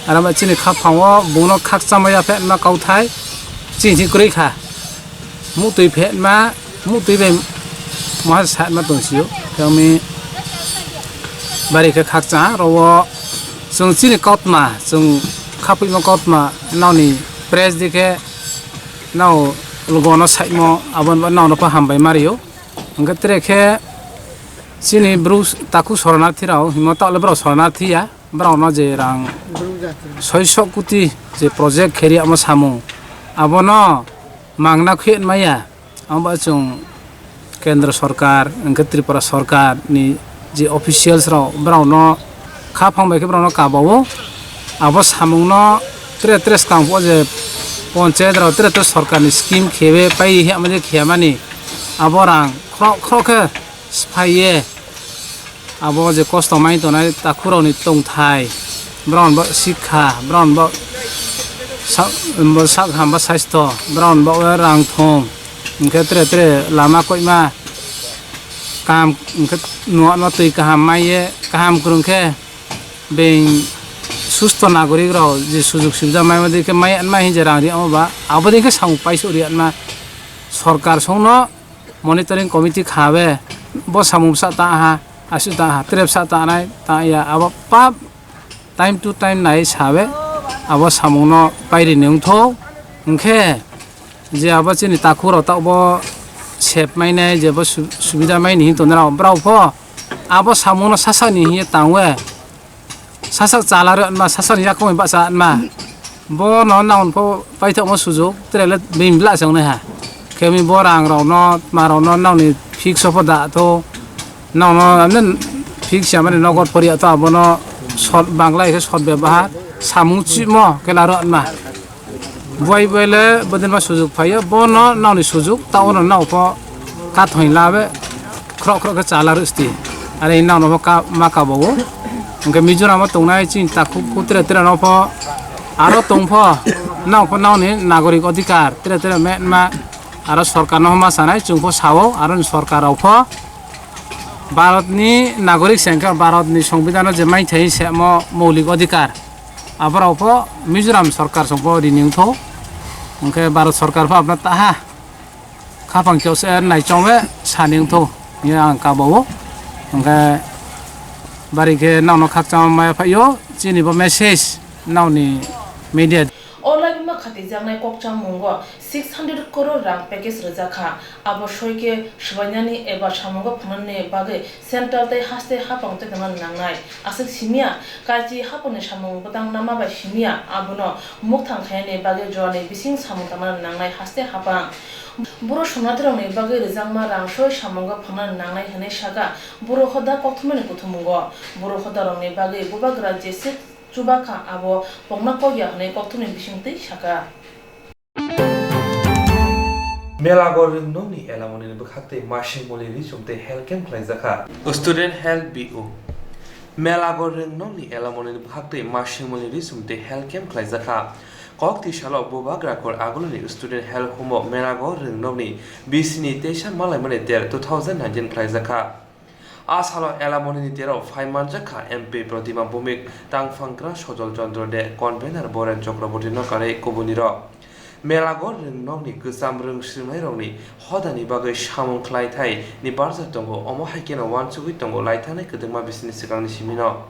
arama chini kha phawo bungno khak chamaya phet ma kauthai chini kuri kha mu tui phet ma mu tui be ma sat ma tonsio kami bari ke khak cha rowo sung chini Koktwma sung khapui ma Koktwma nauni press deke nau logono sai mo abon ba nau no pa hambai mario ngatre khe sini Bruce taku soronarthi rao himata ole bro soronarthi ya bro no je rang 600 কোটি যে project খেরি আমো সামু আবনো মাংনা খুয়েন মাইয়া আমবা চং কেন্দ্র সরকার ইনকে ত্রিপুরা সরকার ni যে officials রাও ব্রাউনো খা ফাংবাই কে ব্রাউনো কাবাও আবো সামুংনো tres কাংপো যে পঞ্চায়েত রাও tre সরকার ni স্কিম খেবে পাই হে আমাদের খেমানি আবো রাং খ্রকে স্পাইয়ে আবো যে কষ্ট মাই তো নাই তাকুরাও ni tongthai ব্রাউন বা শিক্ষা ব্রাউন বা সাক হামবা স্বাস্থ্য ব্রাউন বা রাং থং ইনকে tre lama koima kam ইনকে নো তুই কাহাম মাইয়ে কাহাম করুনকে বেং সুস্থ নাগরিক রাও যে সুযোগ সুবিধা মাই মধ্যে মাই আনমা হিজে রাং রি আমবা আবদিকে সাউ পাইছো রি আনমা সরকার সংনো মনিটরিং কমিটি খাবে bo samum sa ta ha asu ta ha trep sa ta nai ta ya abo pap time to time nai sabe abo samungno pairi neung tho ngkhe je abo chini takhuro ta bo sep mai nai je bo subida mai ni to na brau pho abo samungno sasa ni hi tangwe sasa chalar ma sasa ni yakoi ba sa ma bo no naun pho pai tho mo sujok trele bim bla jong na ha kemi borang ro no ma ro no naw ni fix of da to naw no amne fix amane nogor pori to abono short bangla ke short ব্যবহার samuchi mo kelaro ma boi boile bodin ma sujok phaiya bono naw ni sujok taono naw pho ka thoin labe khro khro ke chalar sti are naw no ka ma ka bo ngke mizoram tongnai chin takhu putre tre no pho aro tongpho naw ni nagorik adhikar tre me ma R Sarkar নহমা Sanai চুংফো Sao আর সরকার আউফো ভারতনি নাগরিক সংখ্যা ভারতনি সংবিধান যে মাই থাই সে মৌলিক অধিকার আবার আউফো মিজোরাম সরকার সংফো রিনিউথো ওকে ভারত সরকার ফো আপনার তাহা খাপাং কেউসে নাই চমে সানিউথো ইয়া কাবাও ওকে বারিকে নাও খাকচাম মায়া ফাইও চিনিবো মেসেজ নাওনি media Olagima khati jangnai kokcham mungo 600 crore rang package rajaka aboshoi shwanyani eba samungo phunne bage central tai haste hapang te daman nangnai asik simia kaji hapone samung bodang nama ba simia abuno mukthang khayane bage jone bising samung daman nangnai haste hapang buro sonatrone bage rijangma rangshoi samungo phunna nangnai hane saga buro khoda koktwmani kuthumungo buro khoda rongni bage bubagra jese Chubaka abo pongna kogya hane koktwmni bisingtei saka Melagor ringnomni elamoni bukhakte mashing moleri chumte health camp khlaijaka student health BO Melagor ringnomni elamoni bukhakte mashing moleri chumte health camp khlaijaka kokti salo bobagra kor agoloni student health homo Melagor ringnomni bisini teisha malai mane 2019 khlaijaka Asalo elamoni ni tero 5 manjaka MP Pratima Bhumik tangfangkra sojol chandra de convener Boren Chakraborty no kare kobuniro Melagor ringnokni kusam rung srimai rongni hodani bagai samung khlai thai ni barja tongo omo haikena wansugui tongo laithane kedema bisini sikangni simino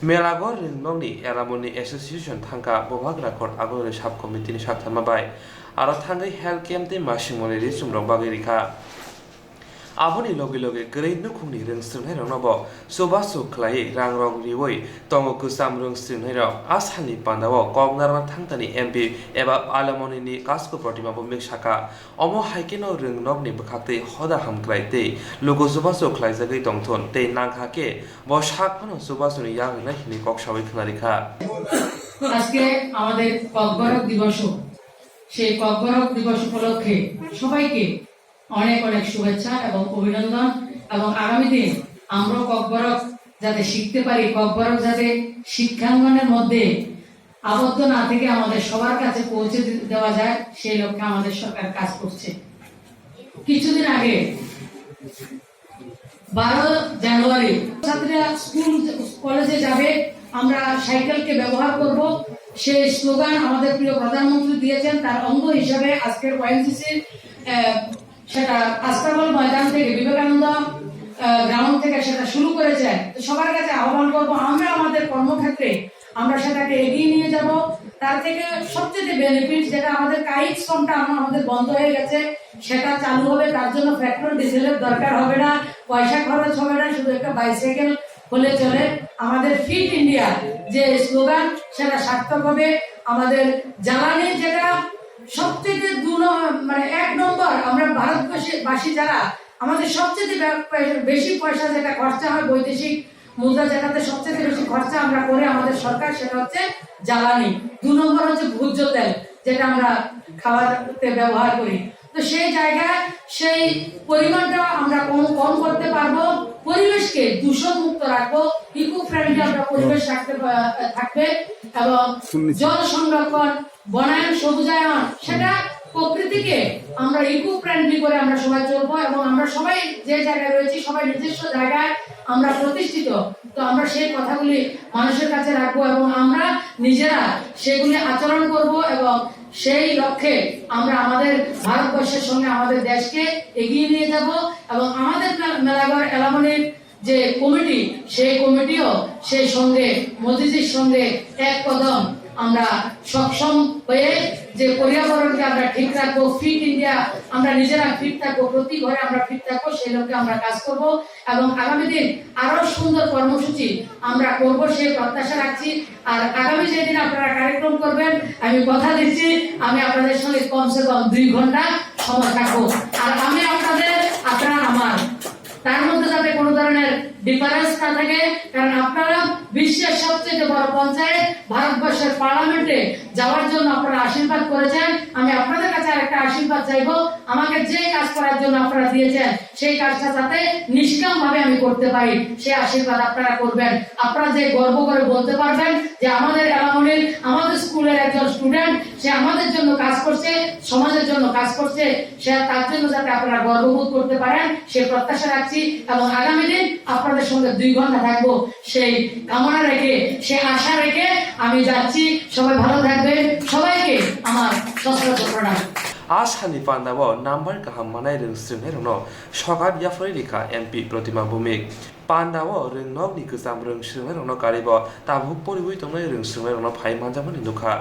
Melagor ringnokni elamoni association thangka bobagra kor agoloni sub committee ni sakthanma bai aro thangai health camp te mashimoni risumrok bagai rikha Aboni logi logi grade no khungni rungsrungnai rongnobo sobasu khlai rangrok riwoi tongo kusam rungsrungnai rok ashalni pandawo koknarma thangtani MP eba alamoni ni kasko Pratima Bhumik saka omo haikeno rungnokni bukhakte hoda hamklai te logo sobasu khlai jagai tongthon te nangkhake bo sakpano sobasuni yagnai hini kok sabai khnarekha আজকে আমাদের ককবরক দিবস সেই ককবরক দিবস উপলক্ষে সবাইকে অনেক অনেক শুভেচ্ছা এবং অভিনন্দন এবং আগামী দিন আমরা ককবরক যাতে শিখতে পারি ককবরক যাতে শিক্ষাঙ্গনের মধ্যে আবদ্ধ না থেকে আমাদের সবার কাছে পৌঁছে দেওয়া যায় সেই লক্ষ্যে আমাদের সরকার কাজ করছে কিছুদিন আগে 12 জানুয়ারি ছাত্রীরা স্কুল কলেজে যাবে আমরা সাইকেলকে ব্যবহার করব সেই স্লোগান আমাদের প্রিয় প্রধানমন্ত্রী দিয়েছেন তার অঙ্গ হিসেবে আজকের ওয়াইএমসিসির সেটা আস্তাবল ময়দান থেকে বিবেকানন্দ গ্রাউন্ড থেকে সেটা শুরু করেছে সবার কাছে আহ্বান করব আমরা আমাদের কর্মক্ষেত্রে আমরা সেটাকে এগিয়ে নিয়ে যাব তার থেকে সবচেয়ে বেনিফিট যেটা আমাদের কায়িক শ্রমটা আমাদের বন্ধ হয়ে গেছে সেটা চালু হবে তার জন্য পেট্রোল ডিজেলের দরকার হবে না পয়সা খরচ হবে না শুধু একটা বাইসাইকেল হলে চলে আমাদের ফিট ইন্ডিয়া যে স্লোগান সেটা সার্থক হবে। আমাদের জ্বালানি যেটা সবচেয়ে মানে 1 নম্বর, আমরা ভারতবাসী যারা আমাদের সবচেয়ে বেশি পয়সা যেটা খরচা হয় বৈদেশিক মুদ্রা যেটাতে সবচেয়ে বেশি খরচা আমরা করে আমাদের সরকার, সেটা হচ্ছে জ্বালানি। 2 নম্বর হচ্ছে ভোজ্য তেল যেটা আমরা খাবারতে ব্যবহার করি। তো সেই জায়গায় সেই পরিমাণটা আমরা কম করতে পারবো, পরিবেশকে দূষণ মুক্ত রাখবো, ইকো ফ্রেন্ডলি আমরা পরিবেশ রাখতে থাকবে এবং জল সংরক্ষণ, বনায়ন, সবুজায়ন, সেটা প্রকৃতিকে আমরা ইকো ফ্রেন্ডলি করে আমরা সবাই চলবো এবং আমরা সবাই যে জায়গায় রয়েছি সবাই নিজস্ব জায়গায় আমরা প্রতিষ্ঠিত। তো আমরা সেই কথাগুলি মানুষের কাছে রাখবো এবং আমরা নিজেরা সেগুলি আচরণ করব এবং সেই লক্ষ্যে আমরা আমাদের ভারতবর্ষের সঙ্গে আমাদের দেশকে এগিয়ে নিয়ে যাব এবং আমাদের মেলাঘর এলামনির যে কমিটি, সেই কমিটিও সেই সঙ্গে মোদিজির সঙ্গে এক কদম আমরা সক্ষম হয়ে যে পর্যাবরণকে আমরা ঠিক রাখবো, ফিট ইন্ডিয়া, আমরা নিজেরা ফিট থাকবো, প্রতি ঘরে আমরা ফিট থাকবো, সেই লক্ষ্যে আমরা কাজ করব এবং আগামী দিন আরো সুন্দর কর্মসূচি আমরা করব সেই প্রত্যাশা রাখছি। আর আগামী যেদিন আপনারা কার্যক্রম করবেন, আমি কথা দিচ্ছি আমি আপনাদের সঙ্গে কমসে কম 2 ঘন্টা সময় থাকবো। আর আমি আপনারা আমার, তার মধ্যে যাতে কোনো ধরনের ডিফারেন্স না থাকে, কারণ আপনারা বিশ্বের সবচেয়ে বড় পঞ্চায়েত ভারতবর্ষের পার্লামেন্টে যাওয়ার জন্য আপনারা আশীর্বাদ করেছেন। আমি আপনাদের কাছে আরেকটা আশীর্বাদ চাইবো, আমাকে যে কাজ করার জন্য আপনারা দিয়েছেন সেই কাজটা যাতে নিষ্কাম ভাবে আমি করতে পারি, সেই আশীর্বাদ আপনারা করবেন। আপনারা যে গর্ব করে বলতে পারবেন যে আমাদের এলামনির, আমাদের স্কুলের একজন স্টুডেন্ট, সে আমাদের জন্য কাজ করছে, সমাজের জন্য কাজ করছে, সে তার জন্য যাতে আপনারা গর্ববোধ করতে পারেন সে প্রত্যাশা রাখছি এবং আগামী দিন আপনাদের সঙ্গে 2 ঘন্টা থাকবো সেই কামনা রেখে, সে আশা রেখে আমি যাচ্ছি। সবাই ভালো থাকবেন, সবাইকে আমার সশ্রদ্ধ প্রণাম। आसानि पान्दाव नाम्बार गाहाम मानाय रोंस्रोंनाय रंनो सगात याफोय रेखा एमपी प्रतिमा भूमिक पान्दाव रोंनगनि गोजाम रोंस्रोंनाय रंनो गारिब ताबुक परिबुय तंनाय रोंस्रोंनाय रंनो फाइ मानजामनि नुखा।